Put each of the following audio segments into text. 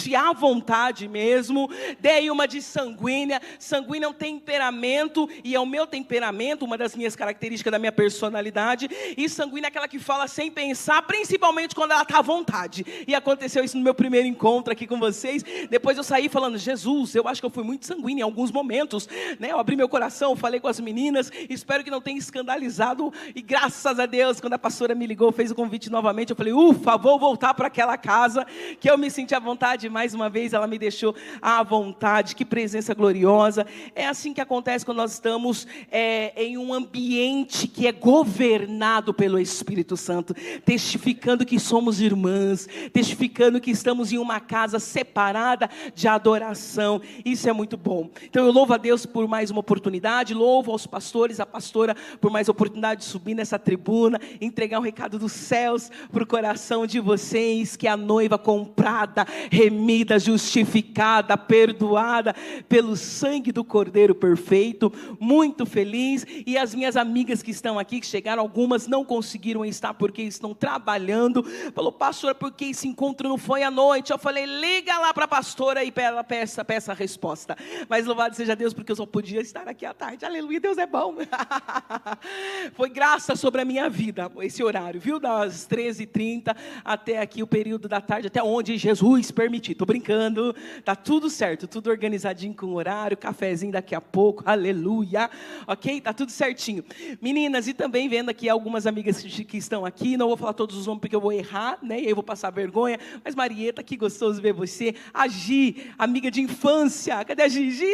senti à vontade mesmo. Dei uma de sanguínea. Sanguínea é um temperamento, e é o meu temperamento, uma das minhas características da minha personalidade. E sanguínea é aquela que fala sem pensar, principalmente quando ela está à vontade. E aconteceu isso no meu primeiro encontro aqui com vocês. Depois eu saí falando, Jesus, eu acho que eu fui muito sanguínea em alguns momentos, né? Eu abri meu coração, falei com as meninas, espero que não tenha escandalizado. E graças a Deus, quando a pastora me ligou, fez o convite novamente, eu falei, ufa, vou voltar para aquela casa, que eu me senti à vontade. Mais uma vez ela me deixou à vontade. Que presença gloriosa. É assim que acontece quando nós estamos em um ambiente que é governado pelo Espírito Santo, testificando que somos irmãs, testificando que estamos em uma casa separada de adoração. Isso é muito bom. Então eu louvo a Deus por mais uma oportunidade, louvo aos pastores, a pastora por mais oportunidade de subir nessa tribuna, entregar um recado dos céus para o coração de vocês, que a noiva comprada, remida, justificada, perdoada pelo sangue do Cordeiro perfeito, muito feliz. E as minhas amigas que estão aqui, que chegaram, algumas não conseguiram estar porque estão trabalhando, falou, pastora, por que esse encontro não foi à noite? Eu falei, liga lá para a pastora e peça a resposta. Mas louvado seja Deus, porque eu só podia estar aqui à tarde. Aleluia, Deus é bom. Foi graça sobre a minha vida esse horário, viu? Das 13h30 até aqui o período da tarde, até onde Jesus permitir. Estou brincando, tá tudo certo, tudo organizadinho com o horário, cafezinho daqui a pouco, aleluia, ok? Tá tudo certinho. Meninas, e também vendo aqui algumas amigas que estão aqui, não vou falar todos os nomes porque eu vou errar, né? E aí eu vou passar vergonha, mas Marieta, que gostoso ver você. A Gi, amiga de infância, cadê a Gigi?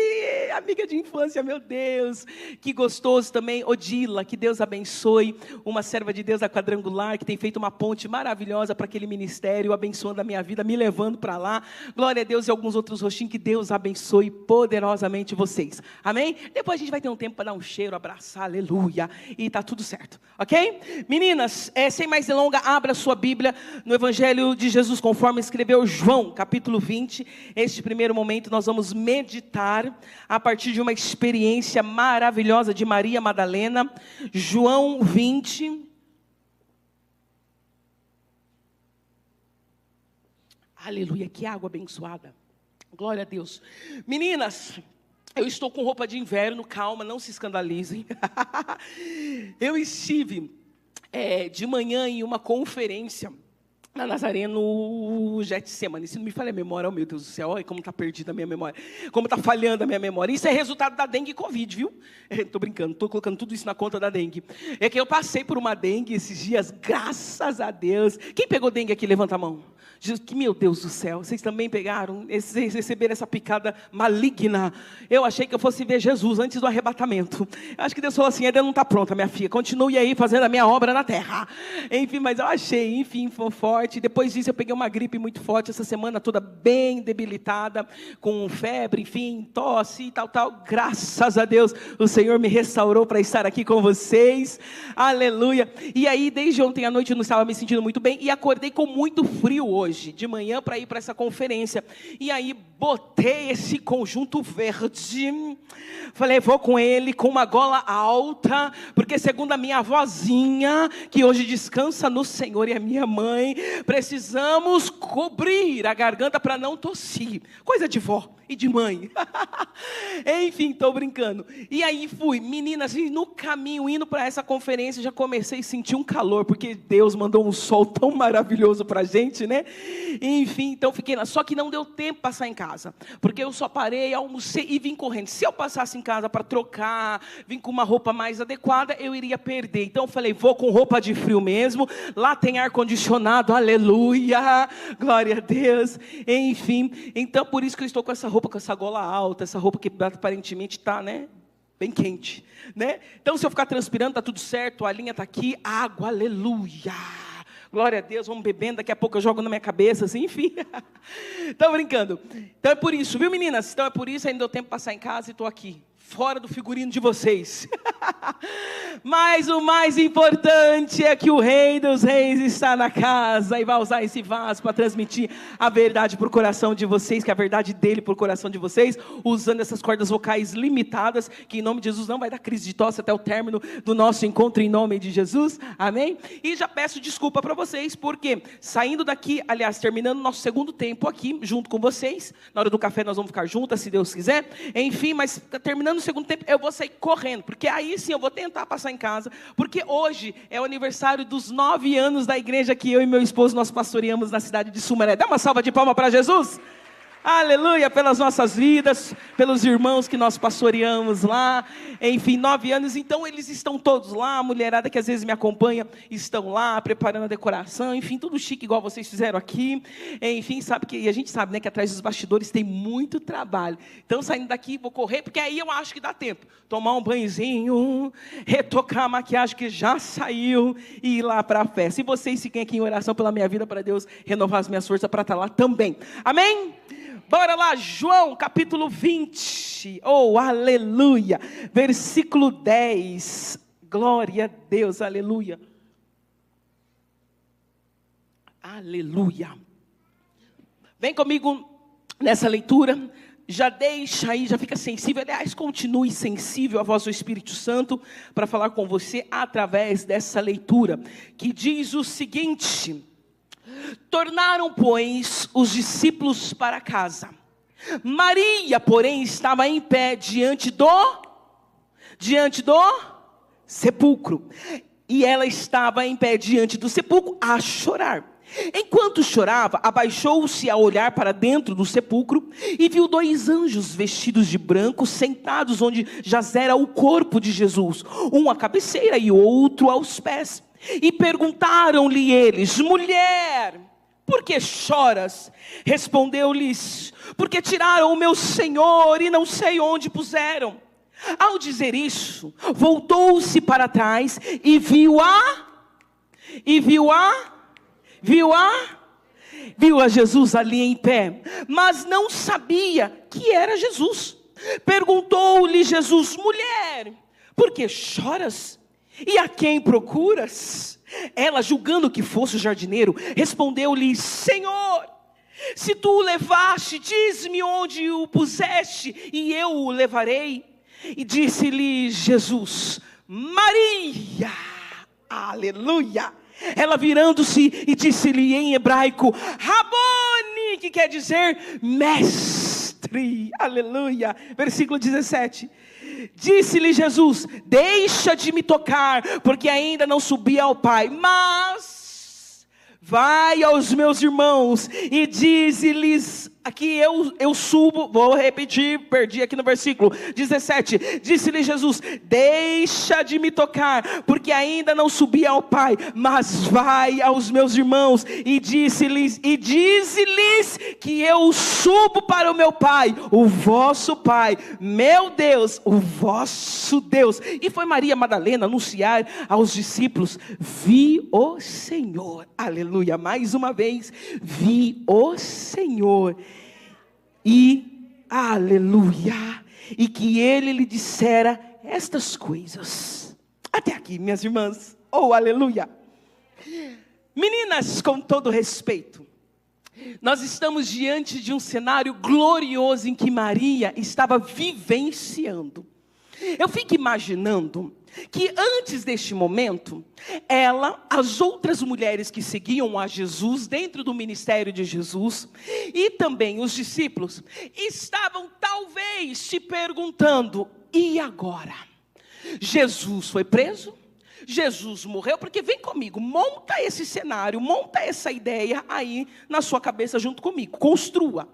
Amiga de infância, meu Deus, que gostoso também. Odila, que Deus abençoe, uma serva de Deus da Quadrangular, que tem feito uma ponte maravilhosa para aquele ministério, abençoando a minha vida, me levando para lá. Glória a Deus, e alguns outros rostinhos, que Deus abençoe poderosamente vocês, amém? Depois a gente vai ter um tempo para dar um cheiro, abraçar, aleluia, e tá tudo certo, ok? Meninas, sem mais delongas, abra sua Bíblia no Evangelho de Jesus, conforme escreveu João, capítulo 20, este primeiro momento nós vamos meditar, a partir de uma experiência maravilhosa de Maria Madalena. João 20, aleluia, que água abençoada, glória a Deus. Meninas, eu estou com roupa de inverno, calma, não se escandalizem. Eu estive de manhã em uma conferência na Nazaré, no Getsemane. Se não me falha a memória, oh meu Deus do céu, olha como está perdida a minha memória, como está falhando a minha memória. Isso é resultado da dengue e Covid, viu? Estou brincando, estou colocando tudo isso na conta da dengue. É que eu passei por uma dengue esses dias, graças a Deus. Quem pegou dengue aqui, levanta a mão. Meu Deus do céu, vocês também pegaram? Vocês receberam essa picada maligna? Eu achei que eu fosse ver Jesus antes do arrebatamento. Eu acho que Deus falou assim, ainda não está pronta, minha filha, continue aí fazendo a minha obra na terra. Enfim, mas eu achei, enfim, foi forte. Depois disso eu peguei uma gripe muito forte, essa semana toda bem debilitada, com febre, enfim, tosse e tal. Graças a Deus, o Senhor me restaurou para estar aqui com vocês, aleluia. E aí, desde ontem à noite eu não estava me sentindo muito bem, e acordei com muito frio hoje, de manhã, para ir para essa conferência. E aí botei esse conjunto verde, falei, vou com ele, com uma gola alta, porque segundo a minha avózinha, que hoje descansa no Senhor, e a minha mãe, precisamos cobrir a garganta para não tossir. Coisa de vó e de mãe. Enfim, estou brincando. E aí fui, meninas, e no caminho, indo para essa conferência, já comecei a sentir um calor, porque Deus mandou um sol tão maravilhoso para a gente, né? Enfim, então fiquei lá. Só que não deu tempo para passar em casa, porque eu só parei, almocei e vim correndo. Se eu passasse em casa para trocar, vim com uma roupa mais adequada, eu iria perder. Então eu falei, vou com roupa de frio mesmo. Lá tem ar-condicionado, aleluia, glória a Deus. Enfim, então por isso que eu estou com essa roupa, com essa gola alta, essa roupa que aparentemente está, né, bem quente, né? Então se eu ficar transpirando, está tudo certo, a linha está aqui, água, aleluia. Glória a Deus, vamos bebendo, daqui a pouco eu jogo na minha cabeça, assim, enfim. Estou brincando. Então é por isso, viu meninas? Então é por isso, ainda deu tempo de passar em casa e estou aqui, fora do figurino de vocês. Mas o mais importante é que o Rei dos Reis está na casa e vai usar esse vaso para transmitir a verdade para o coração de vocês, que é a verdade dele para o coração de vocês, usando essas cordas vocais limitadas, que em nome de Jesus não vai dar crise de tosse até o término do nosso encontro em nome de Jesus, amém? E já peço desculpa para vocês, porque saindo daqui, aliás, terminando nosso segundo tempo aqui, junto com vocês, na hora do café nós vamos ficar juntas, se Deus quiser, enfim, mas terminando o segundo tempo, eu vou sair correndo, porque aí sim eu vou tentar passar em casa, porque hoje é o aniversário dos 9 anos da igreja que eu e meu esposo nós pastoreamos na cidade de Sumaré. Dá uma salva de palmas para Jesus. Aleluia, pelas nossas vidas, pelos irmãos que nós pastoreamos lá, enfim, 9 anos, então eles estão todos lá, a mulherada que às vezes me acompanha, estão lá, preparando a decoração, enfim, tudo chique igual vocês fizeram aqui, enfim, e a gente sabe, né, que atrás dos bastidores tem muito trabalho, então saindo daqui, vou correr, porque aí eu acho que dá tempo, tomar um banhozinho, retocar a maquiagem que já saiu, e ir lá para a festa, e vocês fiquem aqui em oração pela minha vida, para Deus renovar as minhas forças para estar lá também, amém? Bora lá, João capítulo 20, oh aleluia, versículo 10, glória a Deus, aleluia, aleluia, vem comigo nessa leitura, já deixa aí, já fica sensível, aliás, continue sensível à voz do Espírito Santo, para falar com você através dessa leitura, que diz o seguinte: tornaram, pois, os discípulos para casa. Maria, porém, estava em pé diante do sepulcro. E ela estava em pé diante do sepulcro a chorar. Enquanto chorava, abaixou-se a olhar para dentro do sepulcro e viu 2 anjos vestidos de branco sentados onde jazera o corpo de Jesus, um à cabeceira e outro aos pés. E perguntaram-lhe eles: mulher, por que choras? Respondeu-lhes: porque tiraram o meu Senhor e não sei onde puseram. Ao dizer isso, voltou-se para trás e viu a Jesus ali em pé, mas não sabia que era Jesus. Perguntou-lhe Jesus: mulher, por que choras? E a quem procuras? Ela, julgando que fosse o jardineiro, respondeu-lhe: Senhor, se tu o levaste, diz-me onde o puseste, e eu o levarei. E disse-lhe Jesus: Maria. Aleluia. Ela, virando-se e disse-lhe em hebraico: Rabone, que quer dizer mestre. Aleluia. Versículo 17. Disse-lhe Jesus: deixa de me tocar, porque ainda não subi ao Pai, mas vai aos meus irmãos e dize-lhes, aqui eu subo, vou repetir, perdi aqui no versículo 17, disse-lhe Jesus: deixa de me tocar, porque ainda não subi ao Pai, mas vai aos meus irmãos e dize-lhes que eu subo para o meu Pai, o vosso Pai, meu Deus, o vosso Deus. E foi Maria Madalena anunciar aos discípulos: vi o Senhor, aleluia, mais uma vez, vi o Senhor. E, aleluia, e que ele lhe dissera estas coisas. Até aqui, minhas irmãs, oh aleluia. Meninas, com todo respeito, nós estamos diante de um cenário glorioso em que Maria estava vivenciando. Eu fico imaginando que antes deste momento, ela, as outras mulheres que seguiam a Jesus, dentro do ministério de Jesus, e também os discípulos, estavam talvez se perguntando: e agora? Jesus foi preso? Jesus morreu? Porque vem comigo, monta esse cenário, monta essa ideia aí na sua cabeça junto comigo, construa.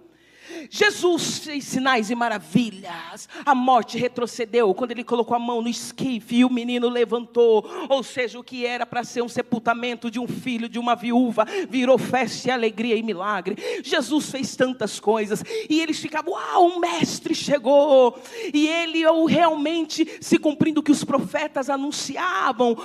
Jesus fez sinais e maravilhas, a morte retrocedeu quando ele colocou a mão no esquife e o menino levantou, ou seja, o que era para ser um sepultamento de um filho de uma viúva, virou festa e alegria e milagre. Jesus fez tantas coisas, e eles ficavam: uau, o mestre chegou, e ele realmente se cumprindo o que os profetas anunciaram,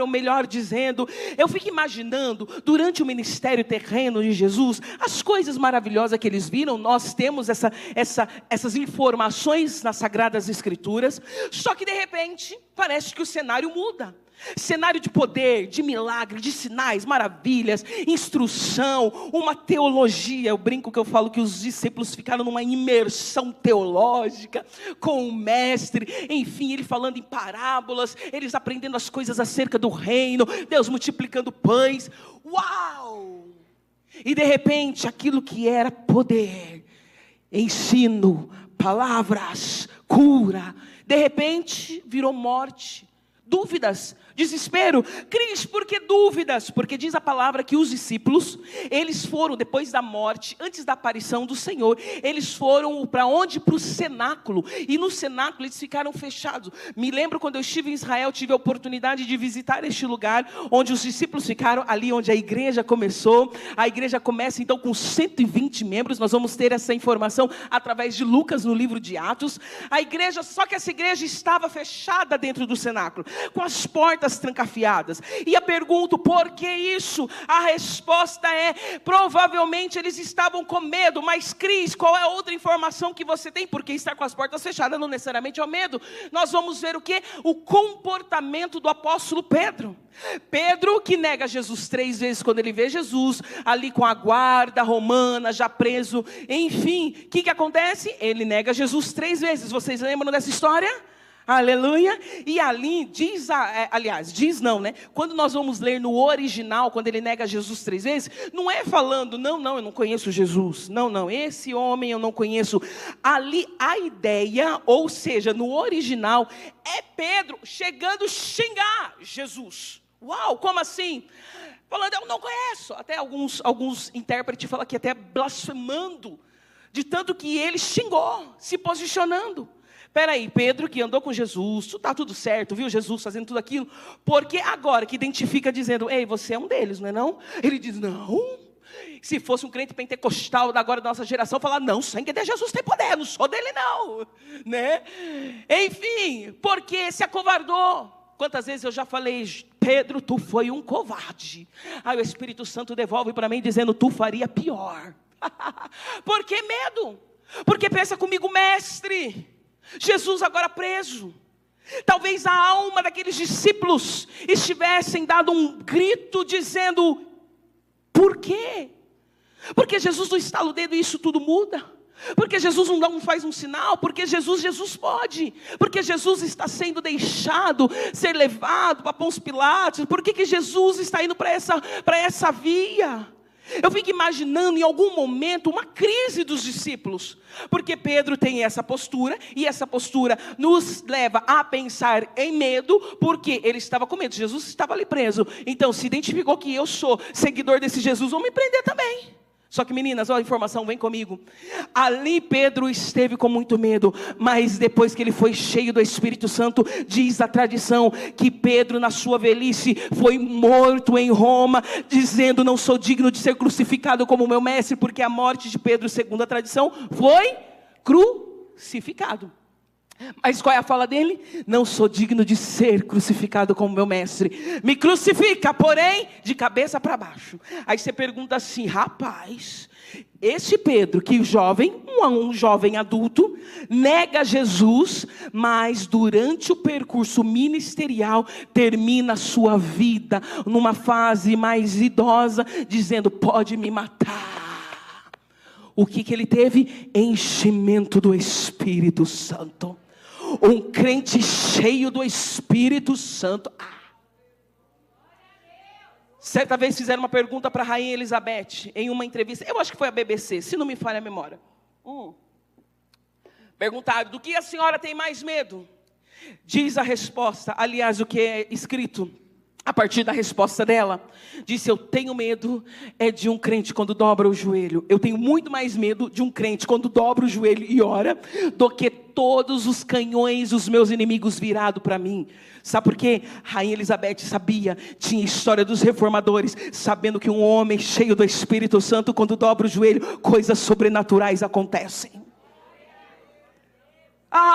melhor dizendo. Eu fico imaginando, durante o ministério terreno de Jesus, as coisas maravilhosas que eles viram, viram, nós temos essas informações nas Sagradas Escrituras, só que de repente, parece que o cenário muda. Cenário de poder, de milagre, de sinais, maravilhas, instrução, uma teologia. Eu brinco que eu falo que os discípulos ficaram numa imersão teológica com o mestre. Enfim, ele falando em parábolas, eles aprendendo as coisas acerca do reino, Deus multiplicando pães. Uau! E de repente, aquilo que era poder, ensino, palavras, cura, de repente virou morte. Dúvidas, desespero. Cris, por que dúvidas? Porque diz a palavra que os discípulos, eles foram, depois da morte, antes da aparição do Senhor, eles foram para onde? Para o cenáculo. E no cenáculo eles ficaram fechados. Me lembro quando eu estive em Israel, tive a oportunidade de visitar este lugar, onde os discípulos ficaram, ali onde a igreja começou. A igreja começa então com 120 membros, nós vamos ter essa informação através de Lucas no livro de Atos. A igreja, só que essa igreja estava fechada dentro do cenáculo, com as portas trancafiadas. E eu pergunto, por que isso? A resposta é, provavelmente eles estavam com medo. Mas Cris, qual é a outra informação que você tem? Porque estar com as portas fechadas não necessariamente é o medo. Nós vamos ver o quê? O comportamento do apóstolo Pedro. Pedro que nega Jesus 3 vezes quando ele vê Jesus, ali com a guarda romana, já preso. Enfim, o que acontece? Ele nega Jesus 3 vezes. Vocês lembram dessa história? Aleluia. E ali diz, diz não, né? Quando nós vamos ler no original, quando ele nega Jesus 3 vezes, não é falando, não, eu não conheço Jesus. Não, esse homem eu não conheço. Ali a ideia, ou seja, no original, é Pedro chegando a xingar Jesus. Uau, como assim? Falando, eu não conheço. Até alguns intérpretes falam que até blasfemando, de tanto que ele xingou, se posicionando. Peraí, Pedro que andou com Jesus, está tudo certo, viu Jesus fazendo tudo aquilo, porque agora que identifica dizendo, ei, você é um deles, não é não? Ele diz, não, se fosse um crente pentecostal da agora da nossa geração, falar, não, sangue de Jesus tem poder, não sou dele não, né? Enfim, porque se acovardou. Quantas vezes eu já falei, Pedro, tu foi um covarde. Aí o Espírito Santo devolve para mim dizendo, tu faria pior. Por que medo? Porque pensa comigo, mestre, Jesus agora preso. Talvez a alma daqueles discípulos estivessem dado um grito dizendo, por quê? Porque Jesus não estala o dedo e isso tudo muda. Porque Jesus não faz um sinal. Porque Jesus pode. Porque Jesus está sendo deixado ser levado para Pôncio Pilatos. Por que Jesus está indo para essa via? Eu fico imaginando em algum momento uma crise dos discípulos, porque Pedro tem essa postura, e essa postura nos leva a pensar em medo, porque ele estava com medo, Jesus estava ali preso, então se identificou que eu sou seguidor desse Jesus, vão me prender também. Só que meninas, olha a informação, vem comigo. Ali Pedro esteve com muito medo, mas depois que ele foi cheio do Espírito Santo, diz a tradição que Pedro na sua velhice foi morto em Roma, dizendo, não sou digno de ser crucificado como meu mestre, porque a morte de Pedro, segundo a tradição, foi crucificado. Mas qual é a fala dele? Não sou digno de ser crucificado como meu mestre. Me crucifica, porém, de cabeça para baixo. Aí você pergunta assim, rapaz, esse Pedro, que jovem, um jovem adulto, nega Jesus, mas durante o percurso ministerial, termina a sua vida numa fase mais idosa, dizendo, pode me matar. O que ele teve? Enchimento do Espírito Santo. Um crente cheio do Espírito Santo. Certa vez fizeram uma pergunta para a Rainha Elizabeth, em uma entrevista, eu acho que foi a BBC, se não me falha a memória. Perguntaram, do que a senhora tem mais medo? Diz a resposta, aliás, o que é escrito a partir da resposta dela, disse, eu tenho medo de um crente quando dobra o joelho. Eu tenho muito mais medo de um crente quando dobra o joelho e ora, do que todos os canhões dos meus inimigos virados para mim. Sabe por quê? Rainha Elizabeth sabia, tinha história dos reformadores, sabendo que um homem cheio do Espírito Santo, quando dobra o joelho, coisas sobrenaturais acontecem.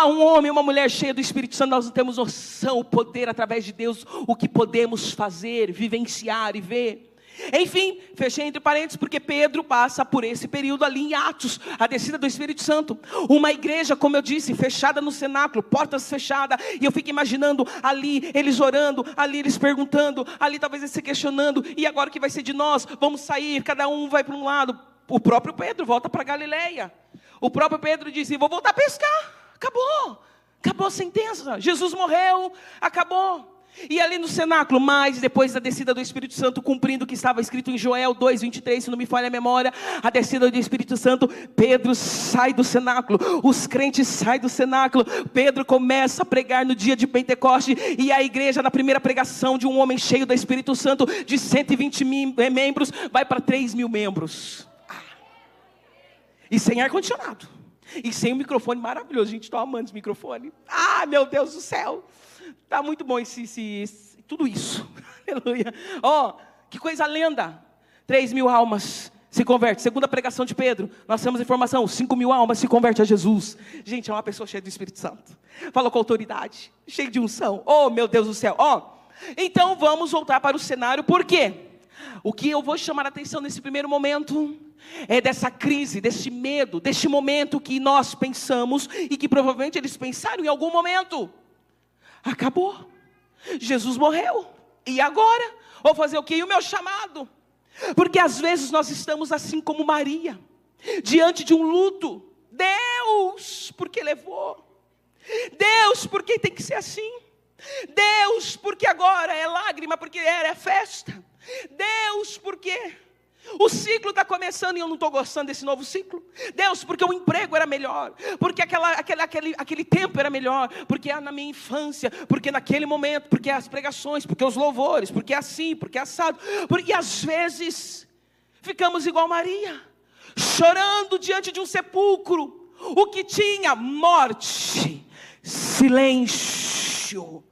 Um homem, uma mulher cheia do Espírito Santo, nós não temos noção, o poder através de Deus, o que podemos fazer, vivenciar e ver. Enfim, fechei entre parênteses, porque Pedro passa por esse período ali em Atos, a descida do Espírito Santo. Uma igreja, como eu disse, fechada no cenáculo, portas fechadas. E eu fico imaginando ali, eles orando, ali eles perguntando, ali talvez eles se questionando. E agora o que vai ser de nós? Vamos sair, cada um vai para um lado. O próprio Pedro volta para Galileia. O próprio Pedro disse, vou voltar a pescar. Acabou a sentença. Jesus morreu, acabou. E ali no cenáculo, mas depois da descida do Espírito Santo, cumprindo o que estava escrito em Joel 2:23, se não me falha a memória, a descida do Espírito Santo, Pedro sai do cenáculo, os crentes saem do cenáculo, Pedro começa a pregar no dia de Pentecoste, e a igreja, na primeira pregação de um homem cheio do Espírito Santo, de 120 membros, vai para 3.000 membros. E sem ar-condicionado, e sem um microfone maravilhoso. Gente, estou amando esse microfone. Meu Deus do céu. Está muito bom tudo isso. Aleluia. Que coisa linda. 3.000 almas se convertem. Segunda pregação de Pedro, nós temos informação, 5.000 almas se convertem a Jesus. Gente, é uma pessoa cheia do Espírito Santo. Fala com autoridade, cheia de unção. Meu Deus do céu. Então vamos voltar para o cenário. Por quê? O que eu vou chamar a atenção nesse primeiro momento é dessa crise, desse medo, deste momento que nós pensamos e que provavelmente eles pensaram em algum momento. Acabou, Jesus morreu, e agora? Vou fazer o quê? E o meu chamado? Porque às vezes nós estamos assim como Maria, diante de um luto. Deus, por que levou? Deus, por que tem que ser assim? Deus, porque agora é lágrima, porque é festa? Deus, por quê? O ciclo está começando e eu não estou gostando desse novo ciclo. Deus, porque o emprego era melhor, porque aquele tempo era melhor, porque na minha infância, porque naquele momento, porque as pregações, porque os louvores, porque assim, porque assado. E às vezes ficamos igual Maria, chorando diante de um sepulcro, o que tinha morte, silêncio.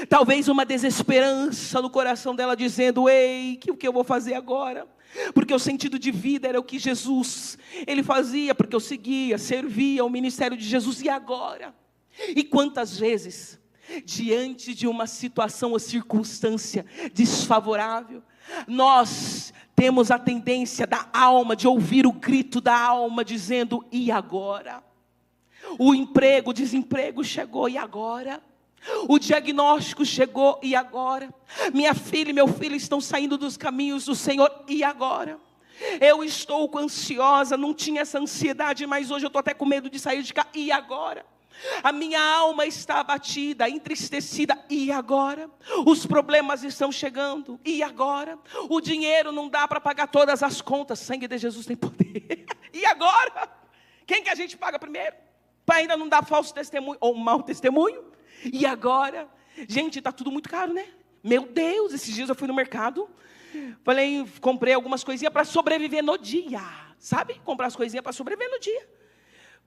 Talvez uma desesperança no coração dela, dizendo, o que eu vou fazer agora? Porque o sentido de vida era o que Jesus, ele fazia, porque eu seguia, servia o ministério de Jesus, e agora? E quantas vezes, diante de uma situação ou circunstância desfavorável, nós temos a tendência da alma, de ouvir o grito da alma, dizendo, e agora? O desemprego chegou, e agora? O diagnóstico chegou, e agora? Minha filha e meu filho estão saindo dos caminhos do Senhor, e agora? Eu estou ansiosa, não tinha essa ansiedade, mas hoje eu estou até com medo de sair de cá, e agora? A minha alma está abatida, entristecida, e agora? Os problemas estão chegando, e agora? O dinheiro não dá para pagar todas as contas, sangue de Jesus tem poder, e agora? Quem que a gente paga primeiro? Para ainda não dar falso testemunho, ou mau testemunho? E agora? Gente, está tudo muito caro, né? Meu Deus, esses dias eu fui no mercado, comprei algumas coisinhas para sobreviver no dia, sabe? Comprar as coisinhas para sobreviver no dia.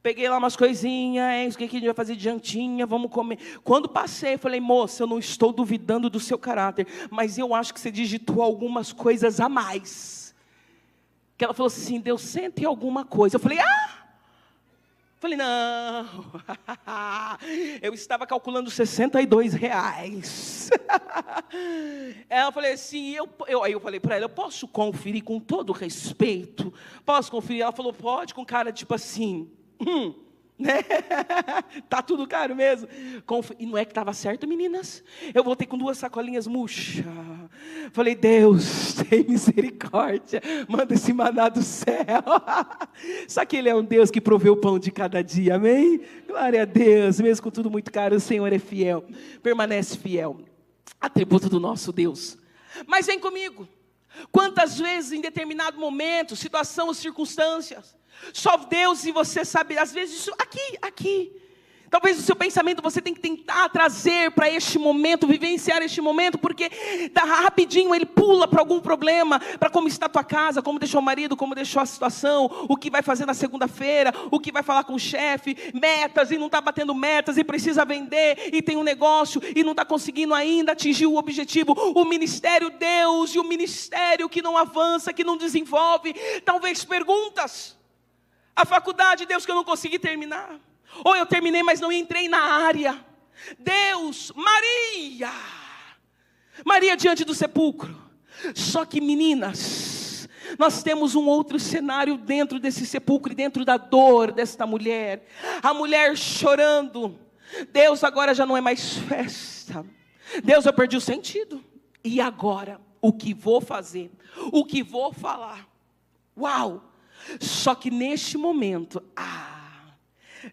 Peguei lá umas coisinhas, o que a gente vai fazer de jantinha, vamos comer. Quando passei, falei, moça, eu não estou duvidando do seu caráter, mas eu acho que você digitou algumas coisas a mais. Que ela falou assim, deu 100 e alguma coisa. Eu falei, Falei, não, eu estava calculando R$62. Ela falou assim, aí eu falei para ela, eu posso conferir com todo respeito? Posso conferir? Ela falou, pode, com cara tipo assim, né? Tá tudo caro mesmo. E não é que estava certo, meninas? Eu voltei com 2 sacolinhas murchas. Falei, Deus, tem misericórdia, manda esse maná do céu. Só que Ele é um Deus que provê o pão de cada dia, amém? Glória a Deus, mesmo com tudo muito caro, o Senhor é fiel, permanece fiel, atributo do nosso Deus. Mas vem comigo, quantas vezes em determinado momento, situação ou circunstâncias, só Deus e você sabe, às vezes isso aqui. Talvez o seu pensamento você tem que tentar trazer para este momento, vivenciar este momento, porque rapidinho ele pula para algum problema, para como está a tua casa, como deixou o marido, como deixou a situação, o que vai fazer na segunda-feira, o que vai falar com o chefe, metas, e não está batendo metas, e precisa vender, e tem um negócio, e não está conseguindo ainda atingir o objetivo, o ministério Deus, e o ministério que não avança, que não desenvolve, talvez perguntas, a faculdade, Deus, que eu não consegui terminar, ou eu terminei, mas não entrei na área. Deus, Maria diante do sepulcro. Só que, meninas, nós temos um outro cenário dentro desse sepulcro, dentro da dor desta mulher. A mulher chorando. Deus, agora já não é mais festa. Deus, eu perdi o sentido. E agora? O que vou fazer? O que vou falar? Uau! Só que neste momento,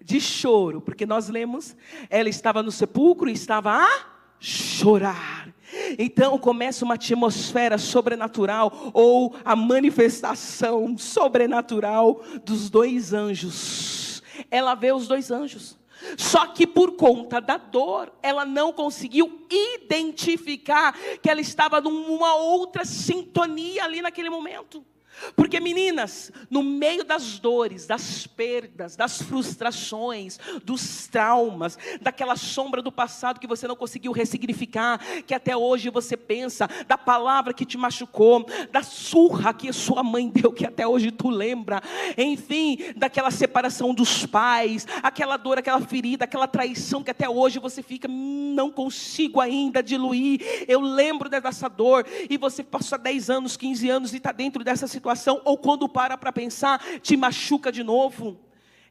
de choro, porque nós lemos, ela estava no sepulcro e estava a chorar. Então começa uma atmosfera sobrenatural, ou a manifestação sobrenatural dos 2 anjos. Ela vê os 2 anjos. Só que por conta da dor, ela não conseguiu identificar que ela estava numa outra sintonia ali naquele momento. Porque, meninas, no meio das dores, das perdas, das frustrações, dos traumas, daquela sombra do passado que você não conseguiu ressignificar, que até hoje você pensa, da palavra que te machucou, da surra que sua mãe deu, que até hoje tu lembra, enfim, daquela separação dos pais, aquela dor, aquela ferida, aquela traição que até hoje você fica, não consigo ainda diluir, eu lembro dessa dor, e você passou 10 anos, 15 anos e está dentro dessa situação, ou quando para pensar, te machuca de novo.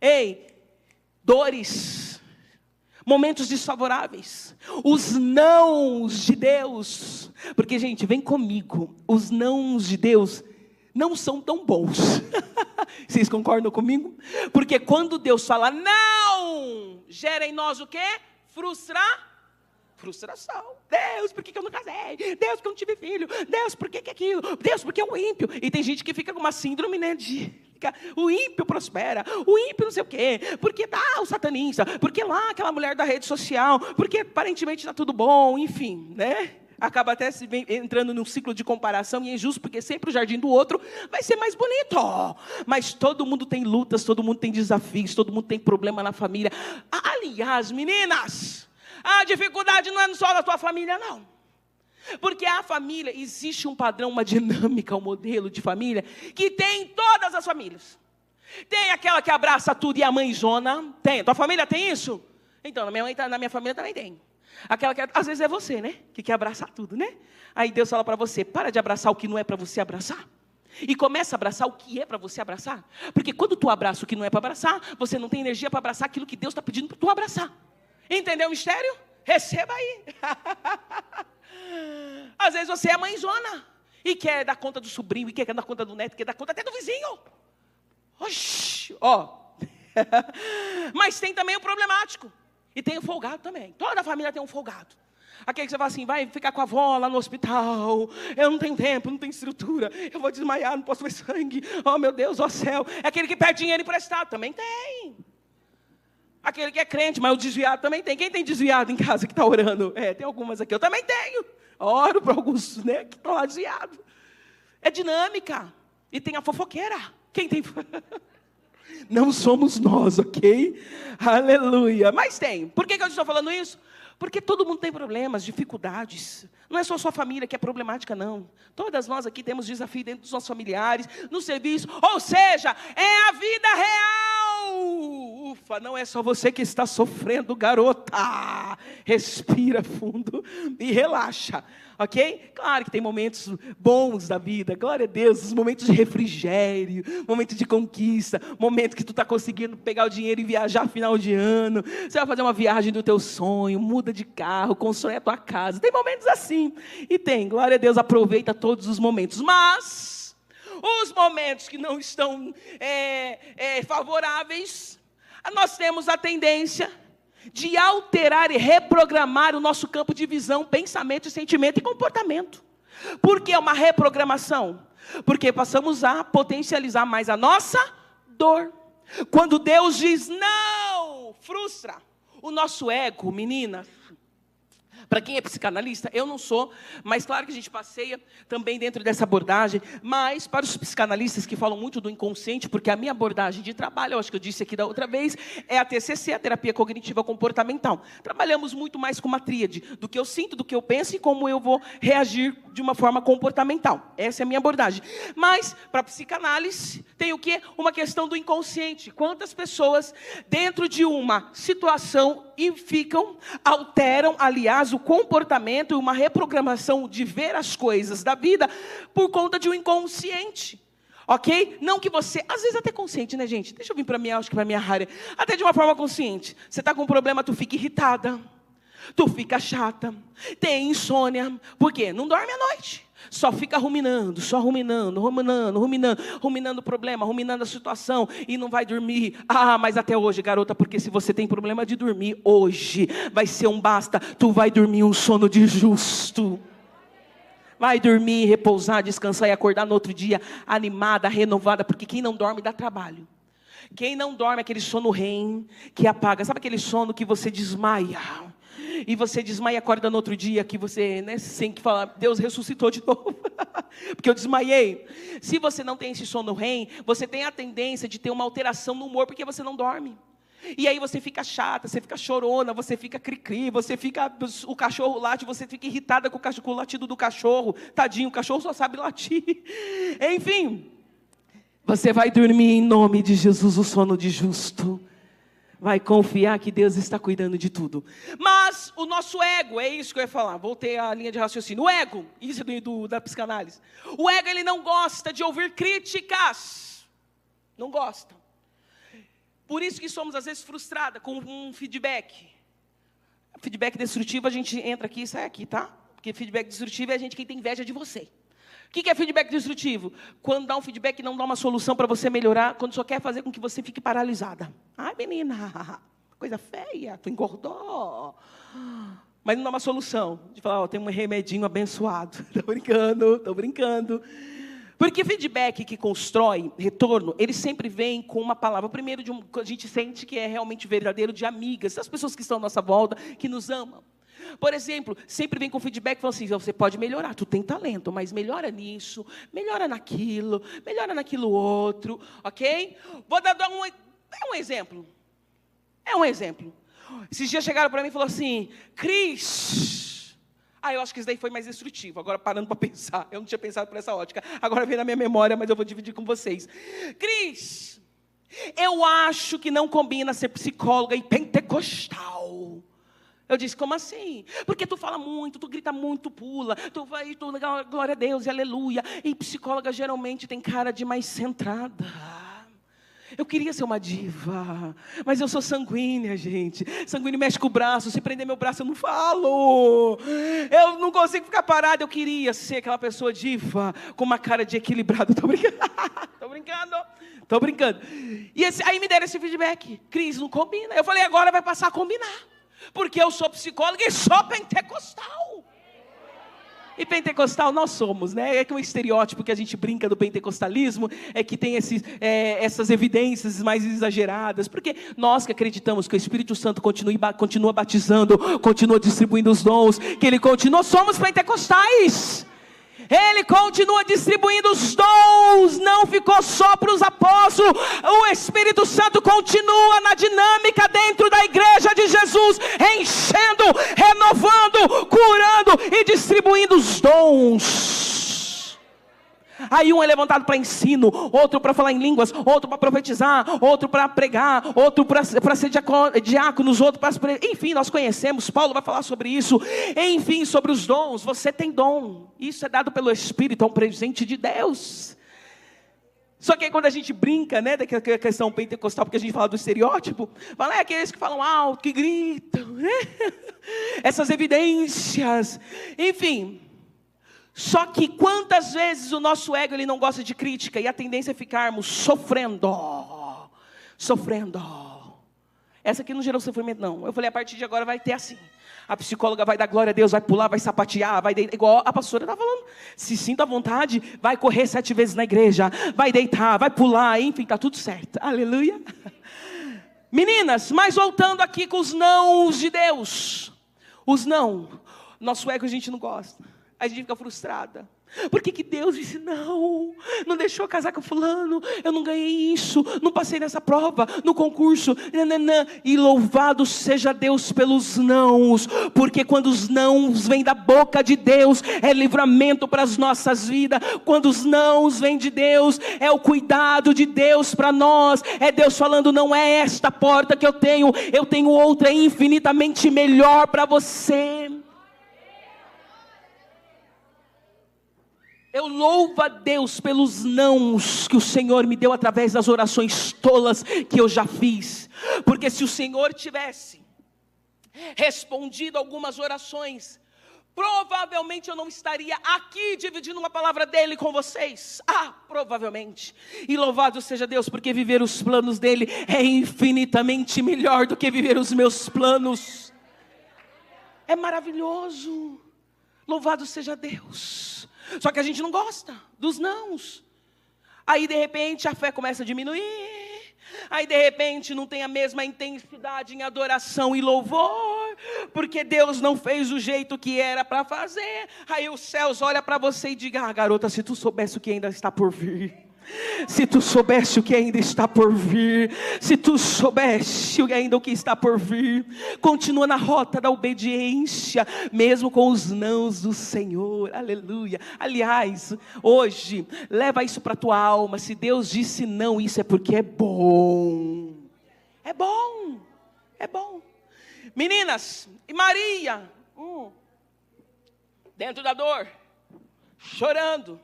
Ei, dores, momentos desfavoráveis, os nãos de Deus, porque, gente, vem comigo, os nãos de Deus não são tão bons. Vocês concordam comigo? Porque quando Deus fala não, gera em nós o quê? Frustração. Deus, por que eu não casei? Deus, porque eu não tive filho? Deus, por que aquilo? Deus, porque é o ímpio. E tem gente que fica com uma síndrome, né, o ímpio prospera, o ímpio não sei o quê, porque o satanista, porque lá aquela mulher da rede social, porque aparentemente está tudo bom, enfim, né? Acaba até entrando num ciclo de comparação, e é injusto, porque sempre o jardim do outro vai ser mais bonito. Mas todo mundo tem lutas, todo mundo tem desafios, todo mundo tem problema na família. Aliás, meninas, a dificuldade não é só da tua família, não. Porque a família, existe um padrão, uma dinâmica, um modelo de família, que tem em todas as famílias. Tem aquela que abraça tudo e a mãezona. Tem. Tua família tem isso? Então, na minha família também tem. Aquela que, às vezes, é você, né? Que quer abraçar tudo, né? Aí Deus fala para você, para de abraçar o que não é para você abraçar. E começa a abraçar o que é para você abraçar. Porque quando tu abraça o que não é para abraçar, você não tem energia para abraçar aquilo que Deus está pedindo para tu abraçar. Entendeu o mistério? Receba aí. Às vezes você é mãezona e quer dar conta do sobrinho, e quer dar conta do neto, quer dar conta até do vizinho. Oxi, Mas tem também o problemático. E tem o folgado também. Toda família tem um folgado. Aquele que você fala assim, vai ficar com a avó lá no hospital, eu não tenho tempo, não tenho estrutura, eu vou desmaiar, não posso ver sangue, oh meu Deus, ó céu. É aquele que pede dinheiro emprestado, também tem. Aquele que é crente, mas o desviado também tem. Quem tem desviado em casa que está orando? Tem algumas aqui, eu também tenho. Oro para alguns, né, que estão lá desviados. É dinâmica. E tem a fofoqueira. Quem tem... Não somos nós, ok? Aleluia. Mas tem. Por que eu estou falando isso? Porque todo mundo tem problemas, dificuldades. Não é só a sua família que é problemática, não. Todas nós aqui temos desafio dentro dos nossos familiares, no serviço. Ou seja, é a vida real. Ufa, não é só você que está sofrendo, garota. Respira fundo e relaxa, ok? Claro que tem momentos bons da vida, glória a Deus, os momentos de refrigério, momentos de conquista, momento que tu está conseguindo pegar o dinheiro e viajar final de ano, você vai fazer uma viagem do teu sonho, muda de carro, constrói a tua casa, tem momentos assim, e tem, glória a Deus, aproveita todos os momentos, mas os momentos que não estão favoráveis, nós temos a tendência de alterar e reprogramar o nosso campo de visão, pensamento, sentimento e comportamento. Por que uma reprogramação? Porque passamos a potencializar mais a nossa dor. Quando Deus diz não, frustra o nosso ego, meninas. Para quem é psicanalista, eu não sou, mas claro que a gente passeia também dentro dessa abordagem, mas para os psicanalistas que falam muito do inconsciente, porque a minha abordagem de trabalho, eu acho que eu disse aqui da outra vez, é a TCC, a terapia cognitiva comportamental. Trabalhamos muito mais com uma tríade, do que eu sinto, do que eu penso e como eu vou reagir de uma forma comportamental. Essa é a minha abordagem. Mas, para a psicanálise, tem o quê? Uma questão do inconsciente. Quantas pessoas, dentro de uma situação, alteram, aliás, o comportamento e uma reprogramação de ver as coisas da vida por conta de um inconsciente. Ok? Não que você, às vezes até consciente, né, gente? Deixa eu vir para mim, acho que para minha área. Até de uma forma consciente. Você está com um problema, tu fica irritada. Tu fica chata. Tem insônia. Por quê? Não dorme à noite. Só fica ruminando o problema, ruminando a situação e não vai dormir. Ah, mas até hoje, garota, porque se você tem problema de dormir, hoje vai ser um basta. Tu vai dormir um sono de justo. Vai dormir, repousar, descansar e acordar no outro dia animada, renovada, porque quem não dorme dá trabalho. Quem não dorme, aquele sono REM que apaga. Sabe aquele sono que você desmaia? E você desmaia e acorda no outro dia que você, né, sem que falar, Deus ressuscitou de novo. Porque eu desmaiei. Se você não tem esse sono REM, você tem a tendência de ter uma alteração no humor porque você não dorme. E aí você fica chata, você fica chorona, você fica cri-cri, você fica, o cachorro late, você fica irritada com o latido do cachorro. Tadinho, o cachorro só sabe latir. Enfim, você vai dormir em nome de Jesus o sono de justo. Vai confiar que Deus está cuidando de tudo. Mas o nosso ego, é isso que eu ia falar. Voltei à linha de raciocínio. O ego, isso é da psicanálise. O ego, ele não gosta de ouvir críticas. Não gosta. Por isso que somos, às vezes, frustradas com um feedback. Feedback destrutivo, a gente entra aqui e sai aqui, tá? Porque feedback destrutivo é a gente que tem inveja de você. O que é feedback destrutivo? Quando dá um feedback e não dá uma solução para você melhorar, quando só quer fazer com que você fique paralisada. Ai, menina, coisa feia, tu engordou. Mas não dá uma solução. De falar, ó, tem um remedinho abençoado. Tô brincando. Porque feedback que constrói retorno, ele sempre vem com uma palavra. Primeiro, a gente sente que é realmente verdadeiro, de amigas. Das pessoas que estão à nossa volta, que nos amam. Por exemplo, sempre vem com feedback, falando assim, você pode melhorar, tu tem talento, mas melhora nisso, melhora naquilo outro, ok? Vou dar um exemplo. É um exemplo. Esses dias chegaram para mim e falaram assim, Cris... eu acho que isso daí foi mais destrutivo, agora parando para pensar. Eu não tinha pensado por essa ótica. Agora veio na minha memória, mas eu vou dividir com vocês. Cris, eu acho que não combina ser psicóloga e pentecostal. Eu disse, como assim? Porque tu fala muito, tu grita muito, pula, tu glória a Deus e aleluia. E psicóloga geralmente tem cara de mais centrada. Eu queria ser uma diva, mas eu sou sanguínea, gente. Sanguíneo mexe com o braço, se prender meu braço eu não falo. Eu não consigo ficar parada, eu queria ser aquela pessoa diva, com uma cara de equilibrado. Tô brincando. E aí me deram esse feedback. Cris, não combina. Eu falei, agora vai passar a combinar. Porque eu sou psicóloga e sou pentecostal. E pentecostal nós somos, né? É que o estereótipo que a gente brinca do pentecostalismo é que tem essas evidências mais exageradas. Porque nós que acreditamos que o Espírito Santo continua batizando, continua distribuindo os dons, que Ele continua, somos pentecostais. Ele continua distribuindo os dons, não ficou só para os apóstolos. O Espírito Santo continua na dinâmica dentro da igreja de Jesus, enchendo, renovando, curando e distribuindo os dons. Aí um é levantado para ensino, outro para falar em línguas, outro para profetizar, outro para pregar, outro para ser diáconos, outro para... Enfim, nós conhecemos, Paulo vai falar sobre isso. Enfim, sobre os dons, você tem dom. Isso é dado pelo Espírito, é um presente de Deus. Só que aí quando a gente brinca, né, da questão pentecostal, porque a gente fala do estereótipo, fala, aqueles que falam alto, que gritam, né? Essas evidências, enfim... Só que quantas vezes o nosso ego ele não gosta de crítica e a tendência é ficarmos sofrendo. Essa aqui não gerou sofrimento não. Eu falei, a partir de agora vai ter assim. A psicóloga vai dar glória a Deus, vai pular, vai sapatear, vai deitar, igual a pastora está falando. Se sinta à vontade, vai correr 7 vezes na igreja, vai deitar, vai pular, enfim, está tudo certo. Aleluia. Meninas, mas voltando aqui com os nãos de Deus. Os não. Nosso ego a gente não gosta. A gente fica frustrada. Por que Deus disse não deixou eu casar com fulano, eu não ganhei isso, não passei nessa prova, no concurso, nananã. E louvado seja Deus pelos nãos, porque quando os nãos vêm da boca de Deus, é livramento para as nossas vidas. Quando os nãos vêm de Deus, é o cuidado de Deus para nós, é Deus falando, não é esta porta que eu tenho outra infinitamente melhor para você. Eu louvo a Deus pelos nãos que o Senhor me deu através das orações tolas que eu já fiz. Porque se o Senhor tivesse respondido algumas orações, provavelmente eu não estaria aqui dividindo uma palavra dele com vocês. Provavelmente. E louvado seja Deus, porque viver os planos dele é infinitamente melhor do que viver os meus planos. É maravilhoso. Louvado seja Deus. Só que a gente não gosta dos nãos. Aí de repente a fé começa a diminuir. Aí de repente não tem a mesma intensidade em adoração e louvor, porque Deus não fez o jeito que era para fazer. Aí os céus olham para você e digam: garota, se tu soubesse o que ainda está por vir. Se tu soubesse o que ainda está por vir. Se tu soubesse ainda o que está por vir. Continua na rota da obediência, mesmo com os nãos do Senhor. Aleluia. Aliás, hoje, leva isso para a tua alma. Se Deus disse não, isso é porque é bom. É bom. É bom. Meninas, e Maria, dentro da dor, chorando,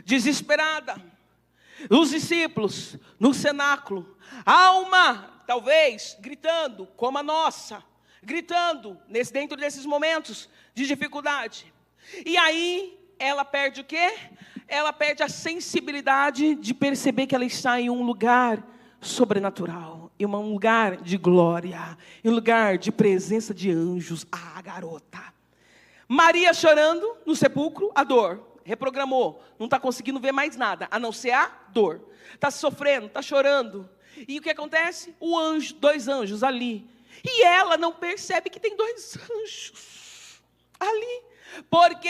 desesperada. Os discípulos no cenáculo, alma talvez gritando como a nossa, gritando dentro desses momentos de dificuldade. E aí ela perde o quê? Ela perde a sensibilidade de perceber que ela está em um lugar sobrenatural, em um lugar de glória, em um lugar de presença de anjos. Garota. Maria chorando no sepulcro, a dor. Reprogramou, não está conseguindo ver mais nada, a não ser a dor. Está sofrendo, está chorando. E o que acontece? Dois anjos ali. E ela não percebe que tem dois anjos ali. Por quê?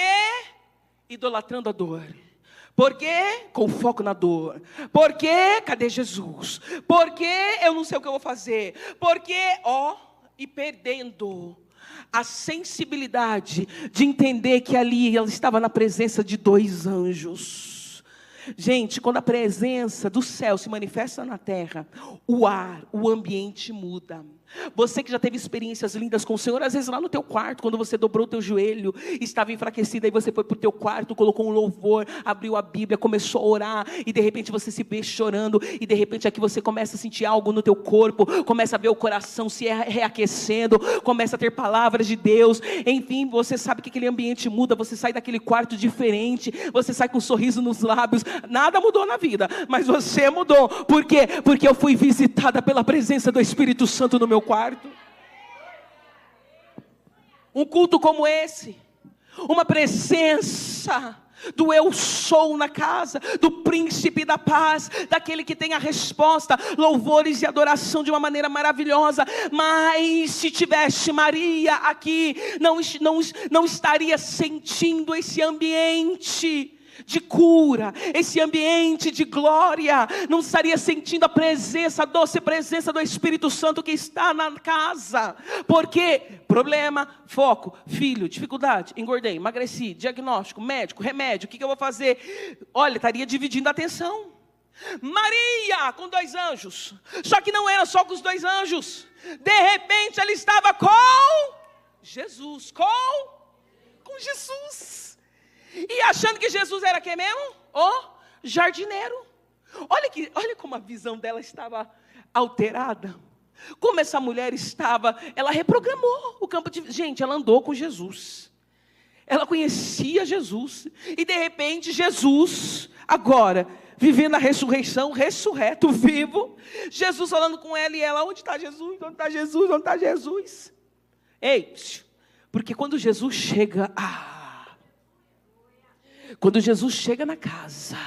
Idolatrando a dor. Por quê? Com foco na dor. Por quê? Cadê Jesus? Por quê? Eu não sei o que eu vou fazer. Por quê? E perdendo a sensibilidade de entender que ali ela estava na presença de dois anjos. Gente, quando a presença do céu se manifesta na terra, o ambiente muda. Você que já teve experiências lindas com o Senhor, às vezes lá no teu quarto, quando você dobrou o teu joelho, estava enfraquecido, aí você foi para o teu quarto, colocou um louvor, abriu a Bíblia, começou a orar, e de repente você se vê chorando, e de repente aqui você começa a sentir algo no teu corpo, começa a ver o coração se reaquecendo, começa a ter palavras de Deus, enfim, você sabe que aquele ambiente muda, você sai daquele quarto diferente, você sai com um sorriso nos lábios. Nada mudou na vida, mas você mudou. Por quê? Porque eu fui visitada pela presença do Espírito Santo no meu quarto. Um culto como esse, uma presença do eu sou na casa, do príncipe da paz, daquele que tem a resposta, louvores e adoração de uma maneira maravilhosa. Mas se tivesse Maria aqui, não estaria sentindo esse ambiente de cura, esse ambiente de glória, não estaria sentindo a presença, a doce presença do Espírito Santo que está na casa. Por quê? Problema, foco, filho, dificuldade, engordei, emagreci, diagnóstico, médico, remédio, o que eu vou fazer? Olha, estaria dividindo a atenção. Maria com dois anjos, só que não era só com os dois anjos, de repente ela estava com Jesus, com Jesus. E achando que Jesus era quem mesmo? Jardineiro. Olha como a visão dela estava alterada. Como essa mulher estava, ela reprogramou o campo de... Gente, ela andou com Jesus. Ela conhecia Jesus. E de repente Jesus, agora, vivendo a ressurreição, ressurreto, vivo. Jesus falando com ela e ela, onde está Jesus? Onde está Jesus? Onde está Jesus? Ei, porque quando Jesus chega... Quando Jesus chega na casa,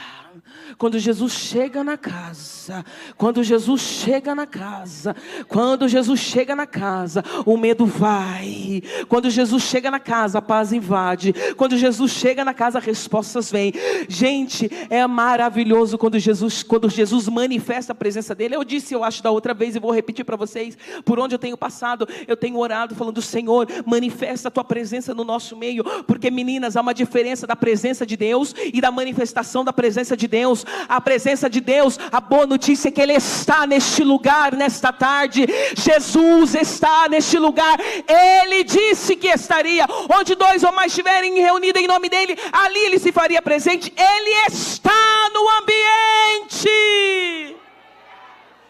quando Jesus chega na casa, quando Jesus chega na casa, quando Jesus chega na casa, o medo vai. Quando Jesus chega na casa, a paz invade. Quando Jesus chega na casa, respostas vêm. Gente, é maravilhoso quando Jesus manifesta a presença dele. Eu disse, eu acho da outra vez, e vou repetir para vocês, por onde eu tenho passado, eu tenho orado falando, Senhor, manifesta a tua presença no nosso meio, porque meninas, há uma diferença da presença de Deus e da manifestação da presença de de Deus, a presença de Deus. A boa notícia é que Ele está neste lugar, nesta tarde. Jesus está neste lugar. Ele disse que estaria, onde dois ou mais estiverem reunidos em nome dEle, ali Ele se faria presente. Ele está no ambiente.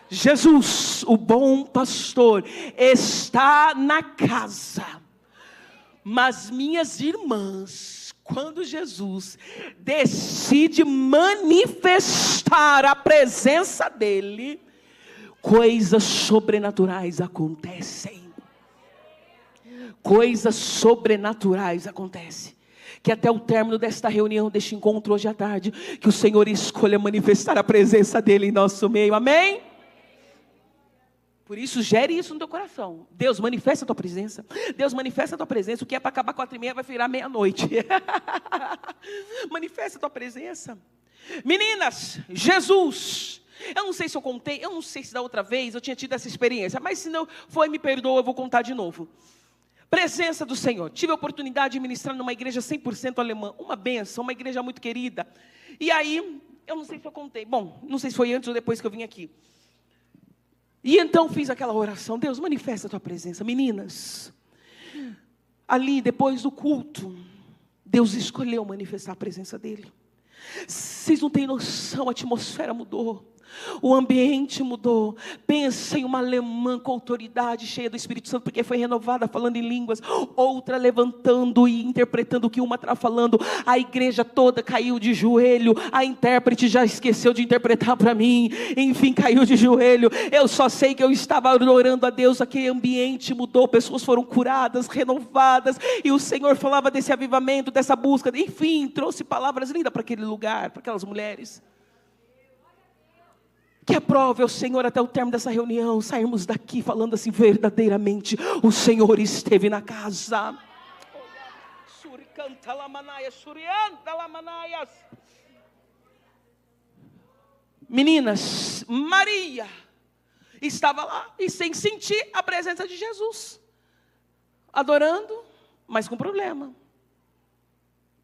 Jesus, o bom pastor, está na casa. Mas minhas irmãs, quando Jesus decide manifestar a presença dEle, coisas sobrenaturais acontecem. Coisas sobrenaturais acontecem. Que até o término desta reunião, deste encontro hoje à tarde, que o Senhor escolha manifestar a presença dEle em nosso meio, amém? Por isso, gere isso no teu coração. Deus, manifesta a tua presença. Deus, manifesta a tua presença. O que é para acabar 4h30 vai virar meia-noite. Manifesta a tua presença. Meninas, Jesus. Eu não sei se eu contei, eu não sei se da outra vez eu tinha tido essa experiência. Mas se não foi, me perdoa, eu vou contar de novo. Presença do Senhor. Tive a oportunidade de ministrar numa igreja 100% alemã. Uma benção, uma igreja muito querida. E aí, eu não sei se eu contei. Bom, não sei se foi antes ou depois que eu vim aqui. E então fiz aquela oração. Deus, manifesta a tua presença. Meninas, ali depois do culto, Deus escolheu manifestar a presença dEle. Vocês não têm noção, a atmosfera mudou. O ambiente mudou. Pensa em uma alemã com autoridade, cheia do Espírito Santo, porque foi renovada, falando em línguas. Outra levantando e interpretando o que uma estava falando. A igreja toda caiu de joelho. A intérprete já esqueceu de interpretar para mim. Enfim, caiu de joelho. Eu só sei que eu estava orando a Deus. Aquele ambiente mudou. Pessoas foram curadas, renovadas. E o Senhor falava desse avivamento, dessa busca. Enfim, trouxe palavras lindas para aquele lugar, para aquelas mulheres. Que aprove ao Senhor até o término dessa reunião, sairmos daqui falando assim, verdadeiramente, o Senhor esteve na casa. Meninas, Maria estava lá e sem sentir a presença de Jesus, adorando, mas com problema.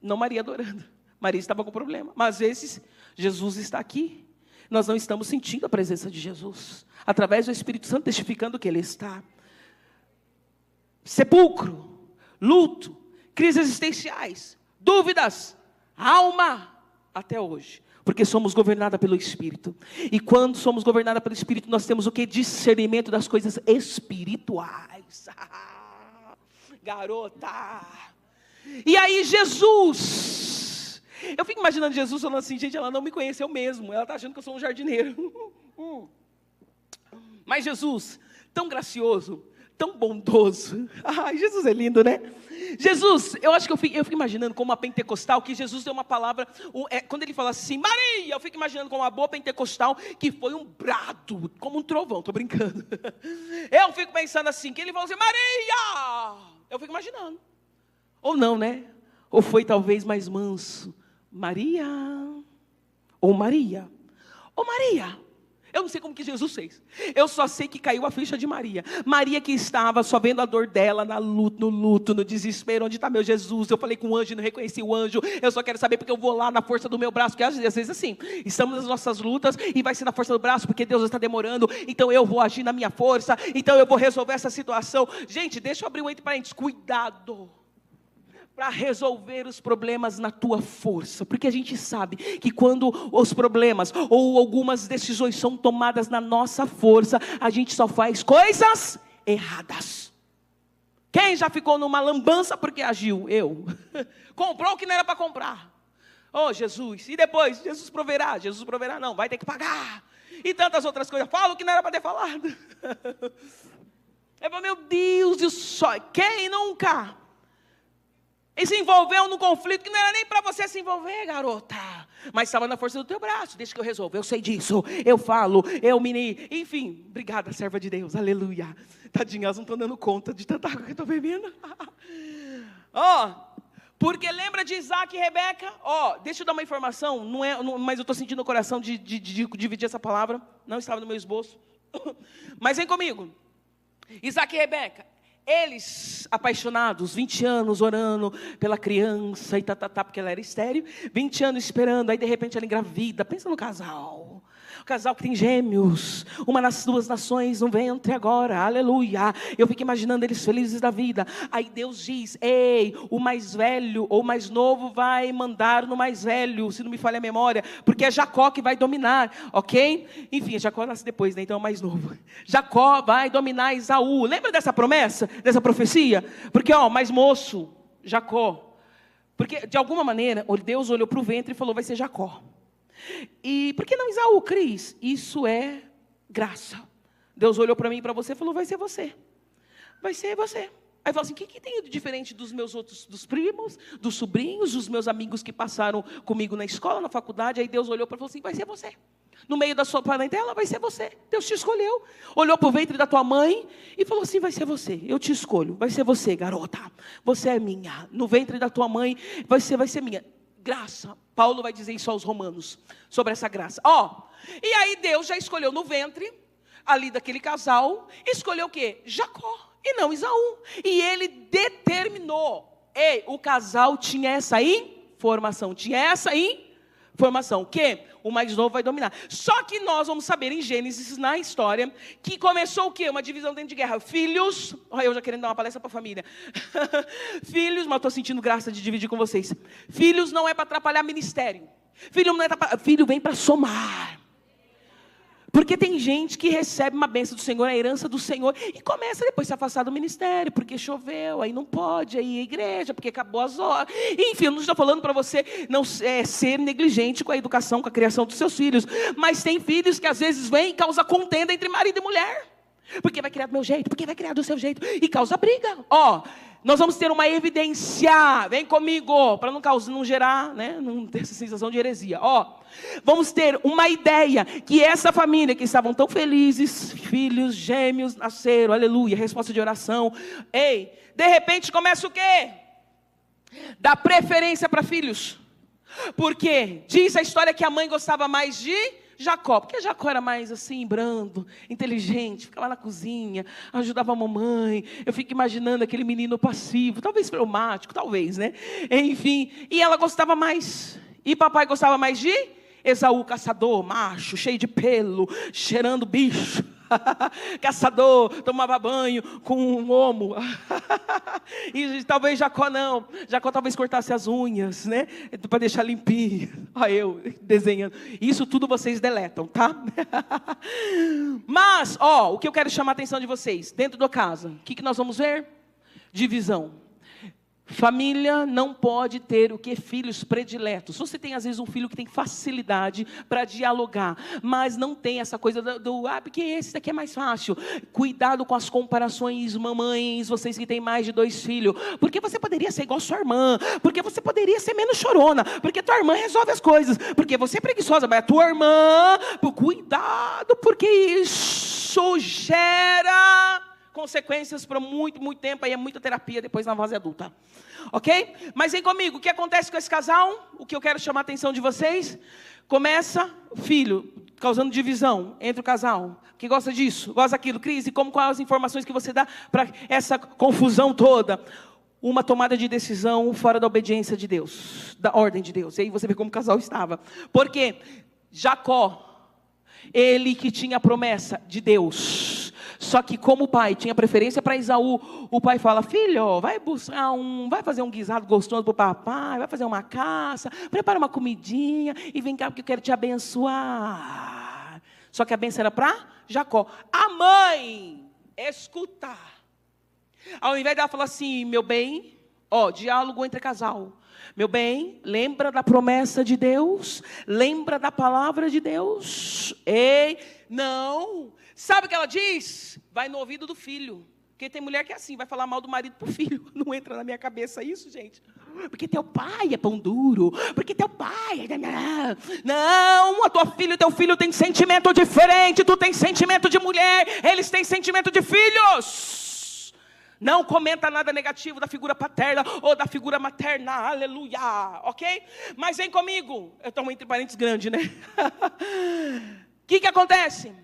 Não Maria adorando, Maria estava com problema. Mas às vezes, Jesus está aqui. Nós não estamos sentindo a presença de Jesus. Através do Espírito Santo testificando que Ele está. Sepulcro, luto, crises existenciais, dúvidas, alma, até hoje. Porque somos governadas pelo Espírito. E quando somos governadas pelo Espírito, nós temos o que? Discernimento das coisas espirituais. Garota. E aí Jesus... Eu fico imaginando Jesus falando assim, gente, ela não me conheceu mesmo. Ela está achando que eu sou um jardineiro. Mas Jesus, tão gracioso, tão bondoso. Ai, Jesus é lindo, né? Jesus, eu acho que eu fico imaginando como uma pentecostal, que Jesus deu uma palavra, quando ele fala assim, Maria, eu fico imaginando como uma boa pentecostal, que foi um brado, como um trovão, estou brincando. Eu fico pensando assim, que ele falou assim, Maria! Eu fico imaginando. Ou não, né? Ou foi talvez mais manso. Maria, ou Maria, ou Maria. Eu não sei como que Jesus fez. Eu só sei que caiu a ficha de Maria. Maria que estava só vendo a dor dela no luto, no desespero. Onde está meu Jesus? Eu falei com o anjo e não reconheci o anjo. Eu só quero saber porque eu vou lá na força do meu braço. Porque às vezes assim, estamos nas nossas lutas e vai ser na força do braço porque Deus está demorando. Então eu vou agir na minha força. Então eu vou resolver essa situação. Gente, deixa eu abrir um entre parênteses. Cuidado para resolver os problemas na tua força, porque a gente sabe que quando os problemas ou algumas decisões são tomadas na nossa força, a gente só faz coisas erradas. Quem já ficou numa lambança porque agiu? Eu. Comprou o que não era para comprar. Oh Jesus, e depois? Jesus proverá não, vai ter que pagar. E tantas outras coisas, fala o que não era para ter falado. Meu Deus, e só quem nunca? E se envolveu num conflito que não era nem para você se envolver, garota. Mas estava na força do teu braço. Deixa que eu resolvo. Eu sei disso. Eu falo. Enfim, obrigada, serva de Deus. Aleluia. Tadinha, elas não estão dando conta de tanta água que eu estou bebendo. Porque lembra de Isaac e Rebeca? Deixa eu dar uma informação. Mas eu estou sentindo no coração de dividir essa palavra. Não estava no meu esboço. Mas vem comigo. Isaac e Rebeca. Eles, apaixonados, 20 anos orando pela criança e porque ela era estéril, 20 anos esperando, aí de repente ela engravida. Pensa no casal. O casal que tem gêmeos, uma das duas nações no ventre agora, aleluia. Eu fico imaginando eles felizes da vida. Aí Deus diz, ei, o mais velho ou mais novo vai mandar no mais velho, se não me falha a memória, porque é Jacó que vai dominar, ok? Enfim, Jacó nasce depois, né? Então é o mais novo. Jacó vai dominar Esaú. Lembra dessa promessa, dessa profecia? Porque, mais moço, Jacó. Porque, de alguma maneira, Deus olhou para o ventre e falou, vai ser Jacó. E por que não Esaú, Cris? Isso é graça. Deus olhou para mim e para você e falou, vai ser você. Vai ser você. Aí falou assim, o que tem de diferente dos meus outros, dos primos, dos sobrinhos, dos meus amigos que passaram comigo na escola, na faculdade? Aí Deus olhou para mim e falou assim, vai ser você. No meio da sua parentela, vai ser você. Deus te escolheu. Olhou para o ventre da tua mãe e falou assim, vai ser você. Eu te escolho. Vai ser você, garota. Você é minha. No ventre da tua mãe, vai ser minha. Graça. Paulo vai dizer isso aos romanos, sobre essa graça. E aí Deus já escolheu no ventre, ali daquele casal, escolheu o quê? Jacó, e não Esaú. E ele determinou, o casal tinha essa informação, que o mais novo vai dominar. Só que nós vamos saber em Gênesis, na história, que começou o quê? Uma divisão dentro de guerra. Filhos, eu já querendo dar uma palestra para a família. Filhos, mas estou sentindo graça de dividir com vocês. Filhos não é para atrapalhar ministério. Filho vem para somar. Porque tem gente que recebe uma bênção do Senhor, a herança do Senhor, e começa depois a se afastar do ministério, porque choveu, aí não pode, aí a igreja, porque acabou as horas. Enfim, eu não estou falando para você não ser negligente com a educação, com a criação dos seus filhos. Mas tem filhos que às vezes vêm e causam contenda entre marido e mulher. Porque vai criar do meu jeito, porque vai criar do seu jeito, e causa briga. Nós vamos ter uma evidência, vem comigo, para não gerar, não ter essa sensação de heresia. Vamos ter uma ideia, que essa família que estavam tão felizes, filhos, gêmeos, nasceram, aleluia, resposta de oração. De repente começa o quê? Dá preferência para filhos. Porque diz a história que a mãe gostava mais de Jacó, porque Jacó era mais assim, brando, inteligente, ficava na cozinha, ajudava a mamãe. Eu fico imaginando aquele menino passivo, talvez fleumático, talvez, né? Enfim, e ela gostava mais. E papai gostava mais de Esaú, caçador, macho, cheio de pelo, cheirando bicho. Caçador, tomava banho com um homo. E talvez Jacó não. Jacó talvez cortasse as unhas, né? Para deixar limpinho. Eu desenhando. Isso tudo vocês deletam, tá? Mas, o que eu quero chamar a atenção de vocês. Dentro da casa, o que nós vamos ver? Divisão. Família não pode ter o que? Filhos prediletos. Você tem às vezes um filho que tem facilidade para dialogar, mas não tem essa coisa porque esse daqui é mais fácil. Cuidado com as comparações, mamães, vocês que têm mais de 2 filhos. Porque você poderia ser igual a sua irmã, porque você poderia ser menos chorona, porque tua irmã resolve as coisas, porque você é preguiçosa, mas a tua irmã, cuidado, porque isso gera consequências para muito, muito tempo, aí é muita terapia depois na fase adulta, ok? Mas vem comigo, o que acontece com esse casal? O que eu quero chamar a atenção de vocês? Começa, filho, causando divisão entre o casal, que gosta disso, gosta daquilo, crise, quais as informações que você dá para essa confusão toda? Uma tomada de decisão fora da obediência de Deus, da ordem de Deus, e aí você vê como o casal estava, porque Jacó, ele que tinha a promessa de Deus, só que como o pai tinha preferência para Esaú, o pai fala, filho, vai fazer um guisado gostoso para o papai, vai fazer uma caça, prepara uma comidinha e vem cá porque eu quero te abençoar. Só que a bênção era para Jacó. A mãe, escutar. Ao invés dela falar assim, meu bem, diálogo entre casal. Meu bem, lembra da promessa de Deus? Lembra da palavra de Deus? Não. Sabe o que ela diz? Vai no ouvido do filho. Porque tem mulher que é assim, vai falar mal do marido pro filho. Não entra na minha cabeça isso, gente. Porque teu pai é pão duro. Porque teu pai... Não, a tua filha e teu filho tem sentimento diferente. Tu tem sentimento de mulher. Eles têm sentimento de filhos. Não comenta nada negativo da figura paterna ou da figura materna. Aleluia. Ok? Mas vem comigo. Eu estou entre parênteses grande, né? O que acontece?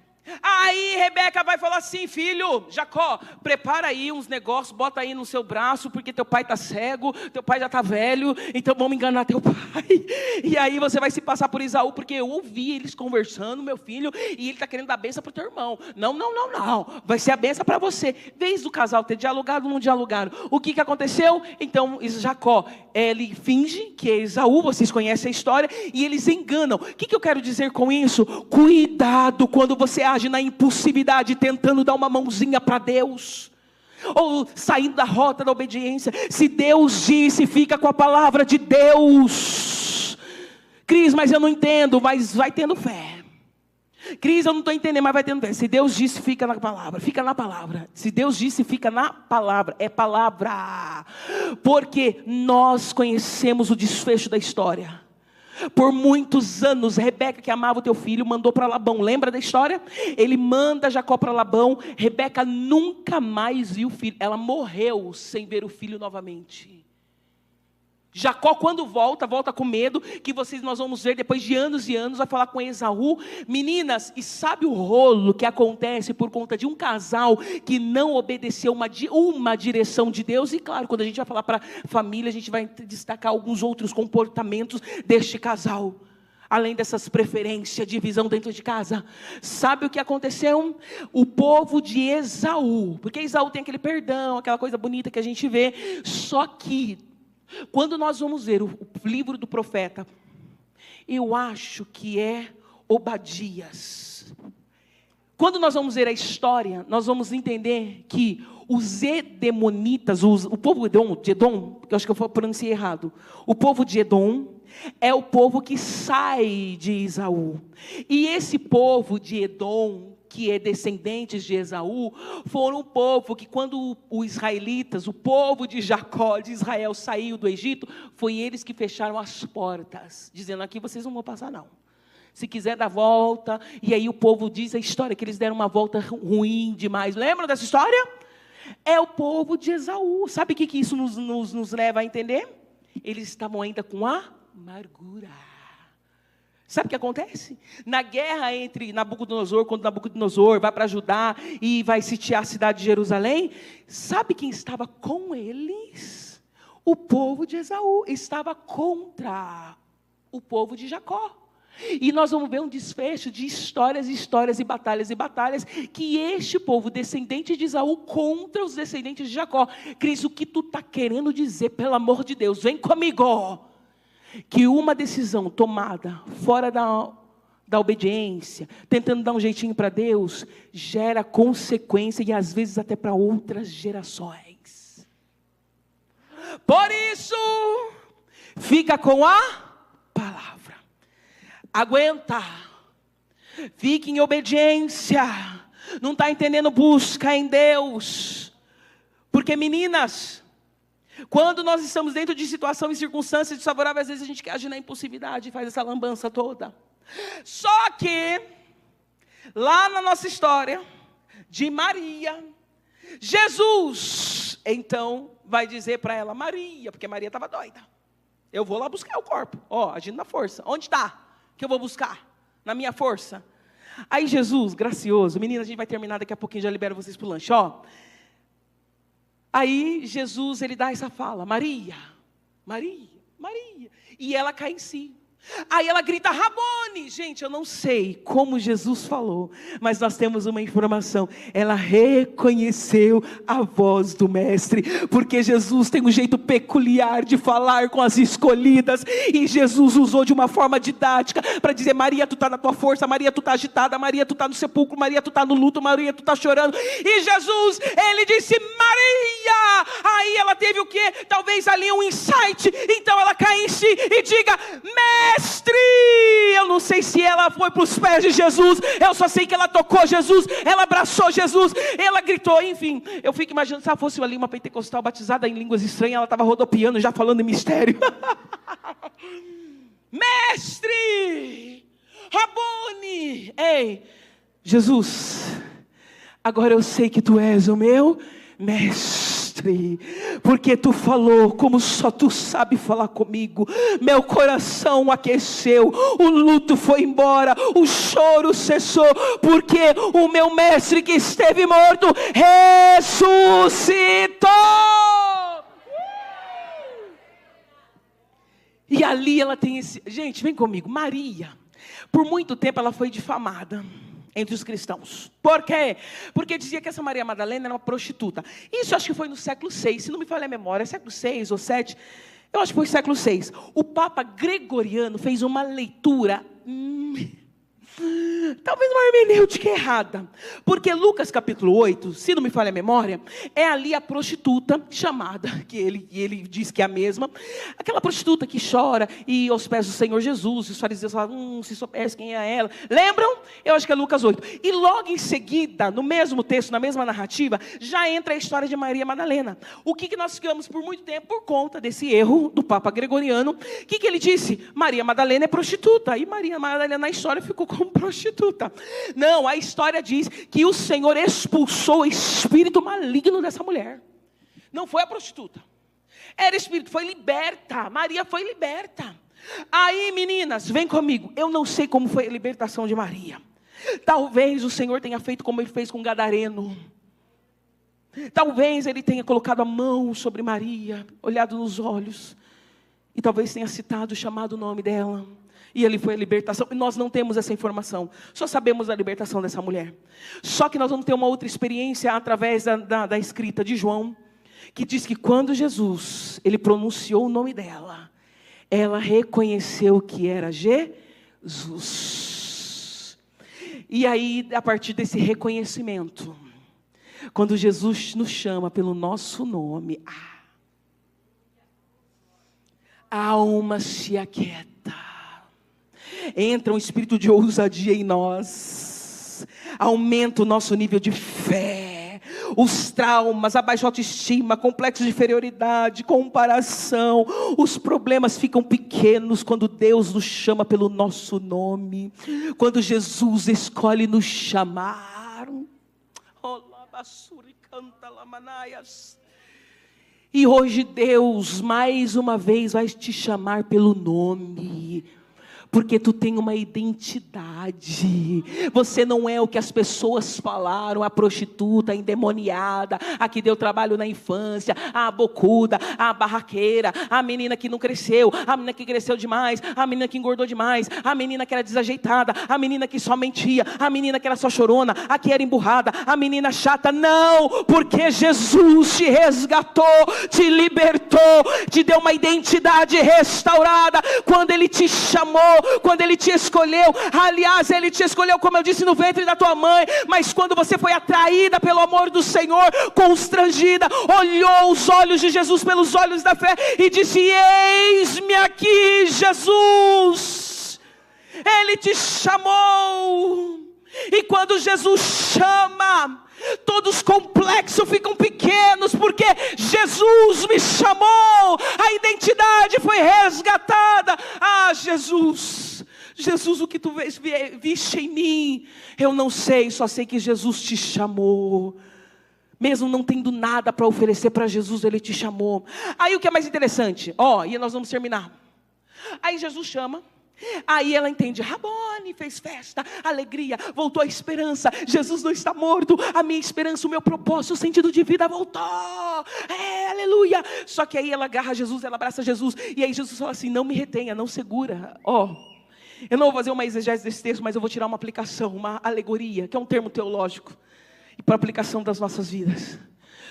Aí Rebeca vai falar assim: filho, Jacó, prepara aí uns negócios, bota aí no seu braço, porque teu pai está cego, teu pai já está velho, então vamos enganar teu pai. E aí você vai se passar por Esaú, porque eu ouvi eles conversando, meu filho, e ele está querendo dar bênção para o teu irmão. Não, vai ser a bênção para você. Vez do casal ter dialogado, não dialogaram. O que aconteceu? Então Jacó, ele finge que é Esaú, vocês conhecem a história, e eles enganam. O que eu quero dizer com isso? Cuidado quando você age na impulsividade, tentando dar uma mãozinha para Deus, ou saindo da rota da obediência. Se Deus disse, fica com a palavra de Deus. Cris, mas eu não entendo. Mas vai tendo fé. Cris, eu não estou entendendo, mas vai tendo fé. Se Deus disse, fica na palavra. Fica na palavra. Se Deus disse, fica na palavra. É palavra. Porque nós conhecemos o desfecho da história. Por muitos anos, Rebeca, que amava o teu filho, mandou para Labão. Lembra da história? Ele manda Jacó para Labão. Rebeca nunca mais viu o filho. Ela morreu sem ver o filho novamente. Jacó, quando volta com medo, que nós vamos ver depois de anos e anos, vai falar com Esaú. Meninas, e sabe o rolo que acontece por conta de um casal que não obedeceu uma direção de Deus? E claro, quando a gente vai falar para a família, a gente vai destacar alguns outros comportamentos deste casal. Além dessas preferências, divisão dentro de casa. Sabe o que aconteceu? O povo de Esaú, porque Esaú tem aquele perdão, aquela coisa bonita que a gente vê, só que quando nós vamos ver o livro do profeta, eu acho que é Obadias. Quando nós vamos ver a história, nós vamos entender que os edemonitas, o povo de Edom, eu acho que eu pronunciei errado. O povo de Edom é o povo que sai de Esaú. E esse povo de Edom, que é descendentes de Esaú, foram um povo que quando os israelitas, o povo de Jacó, de Israel, saiu do Egito, foi eles que fecharam as portas, dizendo: aqui vocês não vão passar não. Se quiser dar volta, e aí o povo diz a história, que eles deram uma volta ruim demais. Lembram dessa história? É o povo de Esaú. Sabe o que isso nos leva a entender? Eles estavam ainda com amargura. Sabe o que acontece? Na guerra entre Nabucodonosor, quando Nabucodonosor vai para Judá e vai sitiar a cidade de Jerusalém, sabe quem estava com eles? O povo de Esaú estava contra o povo de Jacó. E nós vamos ver um desfecho de histórias e batalhas, que este povo, descendente de Esaú, contra os descendentes de Jacó. Cris, o que tu está querendo dizer, pelo amor de Deus? Vem comigo. Que uma decisão tomada fora da obediência, tentando dar um jeitinho para Deus, gera consequência e às vezes até para outras gerações. Por isso, fica com a palavra. Aguenta. Fique em obediência. Não está entendendo? Busca em Deus. Porque, meninas, quando nós estamos dentro de situação e circunstâncias desfavoráveis, às vezes a gente quer agir na impulsividade e faz essa lambança toda. Só que, lá na nossa história de Maria, Jesus, então, vai dizer para ela: Maria, porque Maria estava doida. Eu vou lá buscar o corpo, agindo na força. Onde está que eu vou buscar? Na minha força. Aí Jesus, gracioso, meninas, a gente vai terminar daqui a pouquinho, já libero vocês para o lanche, Aí Jesus, ele dá essa fala: Maria, Maria, Maria. E ela cai em si. Aí ela grita: Rabone. Gente, eu não sei como Jesus falou, mas nós temos uma informação. Ela reconheceu a voz do mestre, porque Jesus tem um jeito peculiar de falar com as escolhidas, e Jesus usou de uma forma didática para dizer: Maria, tu está na tua força, Maria, tu está agitada, Maria, tu está no sepulcro, Maria, tu está no luto, Maria, tu está chorando. E Jesus, ele disse: Maria. Aí ela teve o quê? Talvez ali um insight. Então ela cai em si e diga: Mestre. Eu não sei se ela foi para os pés de Jesus, eu só sei que ela tocou Jesus, ela abraçou Jesus, ela gritou, enfim. Eu fico imaginando se ela fosse ali uma pentecostal batizada em línguas estranhas, ela estava rodopiando, já falando em mistério. Mestre, Rabone. Ei, Jesus, agora eu sei que tu és o meu mestre. mestre, porque tu falou como só tu sabe falar comigo. Meu coração aqueceu, o luto foi embora, o choro cessou, porque o meu mestre que esteve morto ressuscitou. E ali ela tem esse... Gente, vem comigo. Maria, por muito tempo ela foi difamada entre os cristãos. Por quê? Porque dizia que essa Maria Madalena era uma prostituta. Isso acho que foi no século VI, se não me falha a memória, século VI ou VII, eu acho que foi século VI. O Papa Gregoriano fez uma leitura... talvez uma hermenêutica errada, porque Lucas capítulo 8, se não me falha a memória, é ali a prostituta chamada, que ele diz que é a mesma, aquela prostituta que chora e aos pés do Senhor Jesus, os fariseus falam, se soubesse quem é ela, lembram? Eu acho que é Lucas 8, e logo em seguida, no mesmo texto, na mesma narrativa, já entra a história de Maria Madalena. O que nós ficamos por muito tempo, por conta desse erro do Papa Gregoriano, o que ele disse? Maria Madalena é prostituta, e Maria Madalena na história ficou como prostituta. Não, a história diz que o Senhor expulsou o espírito maligno dessa mulher. Não foi a prostituta. Era espírito, foi liberta. Maria foi liberta. Aí, meninas, vem comigo. Eu não sei como foi a libertação de Maria. Talvez o Senhor tenha feito como ele fez com Gadareno. Talvez ele tenha colocado a mão sobre Maria, olhado nos olhos. E talvez tenha citado, chamado o nome dela. E ali foi a libertação. E nós não temos essa informação. Só sabemos da libertação dessa mulher. Só que nós vamos ter uma outra experiência através da escrita de João. Que diz que quando Jesus, ele pronunciou o nome dela, ela reconheceu que era Jesus. E aí, a partir desse reconhecimento, quando Jesus nos chama pelo nosso nome, a alma se aquieta. Entra um espírito de ousadia em nós, aumenta o nosso nível de fé, os traumas, a baixa autoestima, complexo de inferioridade, comparação, os problemas ficam pequenos quando Deus nos chama pelo nosso nome, quando Jesus escolhe nos chamar. E hoje Deus mais uma vez vai te chamar pelo nome, porque tu tem uma identidade. Você não é o que as pessoas falaram, a prostituta, a endemoniada, a que deu trabalho na infância, a bocuda, a barraqueira, a menina que não cresceu, a menina que cresceu demais, a menina que engordou demais, a menina que era desajeitada, a menina que só mentia, a menina que era só chorona, a que era emburrada, a menina chata. Não, porque Jesus te resgatou, te libertou, te deu uma identidade restaurada. Quando Ele te chamou, quando Ele te escolheu, aliás, Ele te escolheu, como eu disse, no ventre da tua mãe, mas quando você foi atraída pelo amor do Senhor, constrangida, olhou os olhos de Jesus pelos olhos da fé e disse: eis-me aqui, Jesus. Ele te chamou, e quando Jesus chama, todos os complexos ficam pequenos, porque Jesus me chamou, a identidade foi resgatada. Jesus, o que tu viste em mim, eu não sei, só sei que Jesus te chamou. Mesmo não tendo nada para oferecer para Jesus, Ele te chamou. Aí o que é mais interessante, e nós vamos terminar. Aí Jesus chama. Aí ela entende, Rabone, fez festa, alegria, voltou a esperança. Jesus não está morto, a minha esperança, o meu propósito, o sentido de vida voltou. Aleluia. Só que aí ela agarra Jesus, ela abraça Jesus, e aí Jesus fala assim: não me retenha, não segura. Eu não vou fazer uma exegese desse texto, mas eu vou tirar uma aplicação, uma alegoria, que é um termo teológico, e para aplicação das nossas vidas.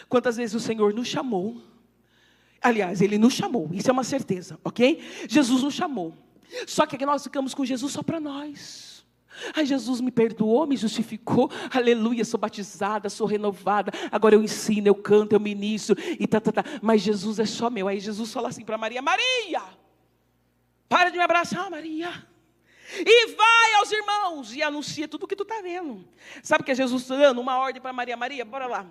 Quantas vezes o Senhor nos chamou, aliás, Ele nos chamou, isso é uma certeza, ok? Jesus nos chamou. Só que nós ficamos com Jesus só para nós. Jesus me perdoou, me justificou, aleluia, sou batizada, sou renovada, agora eu ensino, eu canto, eu ministro, e mas Jesus é só meu. Aí Jesus fala assim para Maria: Maria, para de me abraçar, Maria, e vai aos irmãos e anuncia tudo o que tu está vendo. Sabe que é Jesus dando uma ordem para Maria: Maria, bora lá.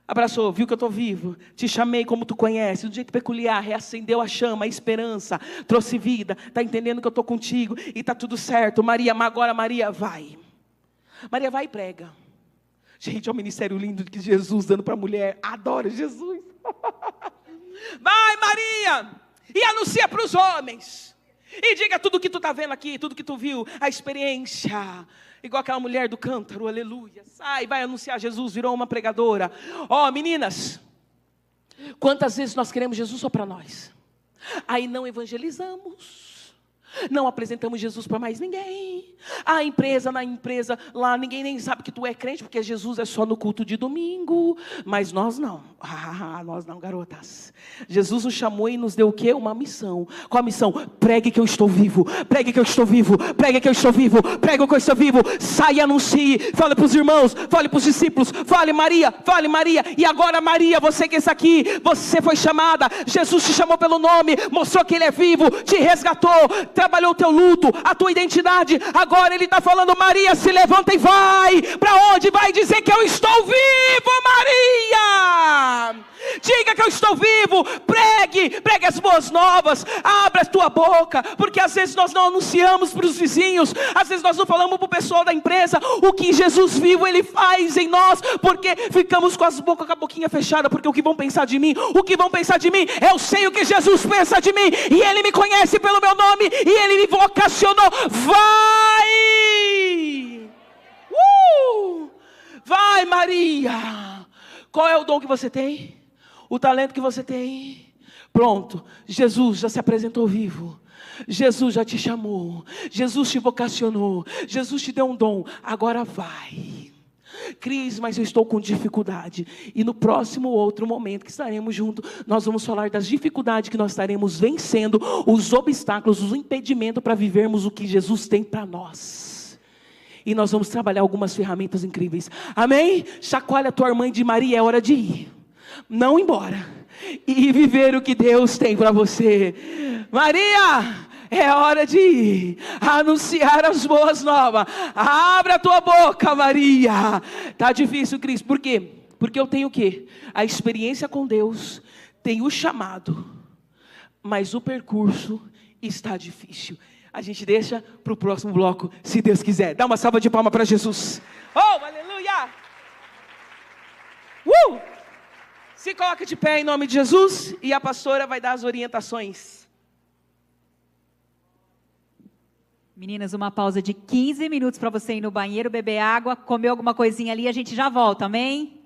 Abraçou, viu que eu estou vivo, te chamei como tu conhece, do jeito peculiar, reacendeu a chama, a esperança, trouxe vida, está entendendo que eu estou contigo, e está tudo certo. Maria, agora Maria vai. Maria vai e prega. Gente, é um ministério lindo que Jesus dando para a mulher, adoro Jesus. Vai, Maria, e anuncia para os homens. E diga tudo o que tu está vendo aqui, tudo que tu viu, a experiência. Igual aquela mulher do cântaro, aleluia. Sai, vai anunciar Jesus, virou uma pregadora. Ó, meninas, quantas vezes nós queremos Jesus só para nós? Aí não evangelizamos. Não apresentamos Jesus para mais ninguém. Na empresa, lá ninguém nem sabe que tu é crente, porque Jesus é só no culto de domingo. Mas nós não. Nós não, garotas. Jesus nos chamou e nos deu o quê? Uma missão. Qual a missão? Pregue que eu estou vivo. Pregue que eu estou vivo. Pregue que eu estou vivo. Pregue que eu estou vivo. Saia e anuncie. Fale para os irmãos. Fale para os discípulos. Fale Maria. Fale Maria. E agora Maria, você que está aqui, você foi chamada. Jesus te chamou pelo nome. Mostrou que Ele é vivo. Te resgatou. Trabalhou o teu luto, a tua identidade. Agora Ele está falando, Maria, se levanta e vai. Para onde? Vai dizer que eu estou vivo, Maria. Diga que eu estou vivo. Pregue as boas novas. Abra a tua boca, porque às vezes nós não anunciamos para os vizinhos, às vezes nós não falamos para o pessoal da empresa o que Jesus vivo Ele faz em nós, porque ficamos com a boquinha fechada, porque o que vão pensar de mim? O que vão pensar de mim? Eu sei o que Jesus pensa de mim, e Ele me conhece pelo meu nome, e Ele me vocacionou. Vai Maria. Qual é o dom que você tem? O talento que você tem? Pronto, Jesus já se apresentou vivo. Jesus já te chamou. Jesus te vocacionou. Jesus te deu um dom. Agora vai. Cris, mas eu estou com dificuldade. E no próximo outro momento que estaremos juntos, nós vamos falar das dificuldades que nós estaremos vencendo, os obstáculos, os impedimentos para vivermos o que Jesus tem para nós. E nós vamos trabalhar algumas ferramentas incríveis. Amém? Chacoalha a tua irmã de Maria, é hora de ir. Não embora. E viver o que Deus tem para você. Maria, é hora de ir. Anunciar as boas novas. Abra a tua boca, Maria. Tá difícil, Cris. Por quê? Porque eu tenho o quê? A experiência com Deus. Tenho o chamado. Mas o percurso está difícil. A gente deixa para o próximo bloco, se Deus quiser. Dá uma salva de palmas para Jesus. Oh, aleluia! Se coloca de pé em nome de Jesus, e a pastora vai dar as orientações. Meninas, uma pausa de 15 minutos para você ir no banheiro, beber água, comer alguma coisinha ali, a gente já volta, amém?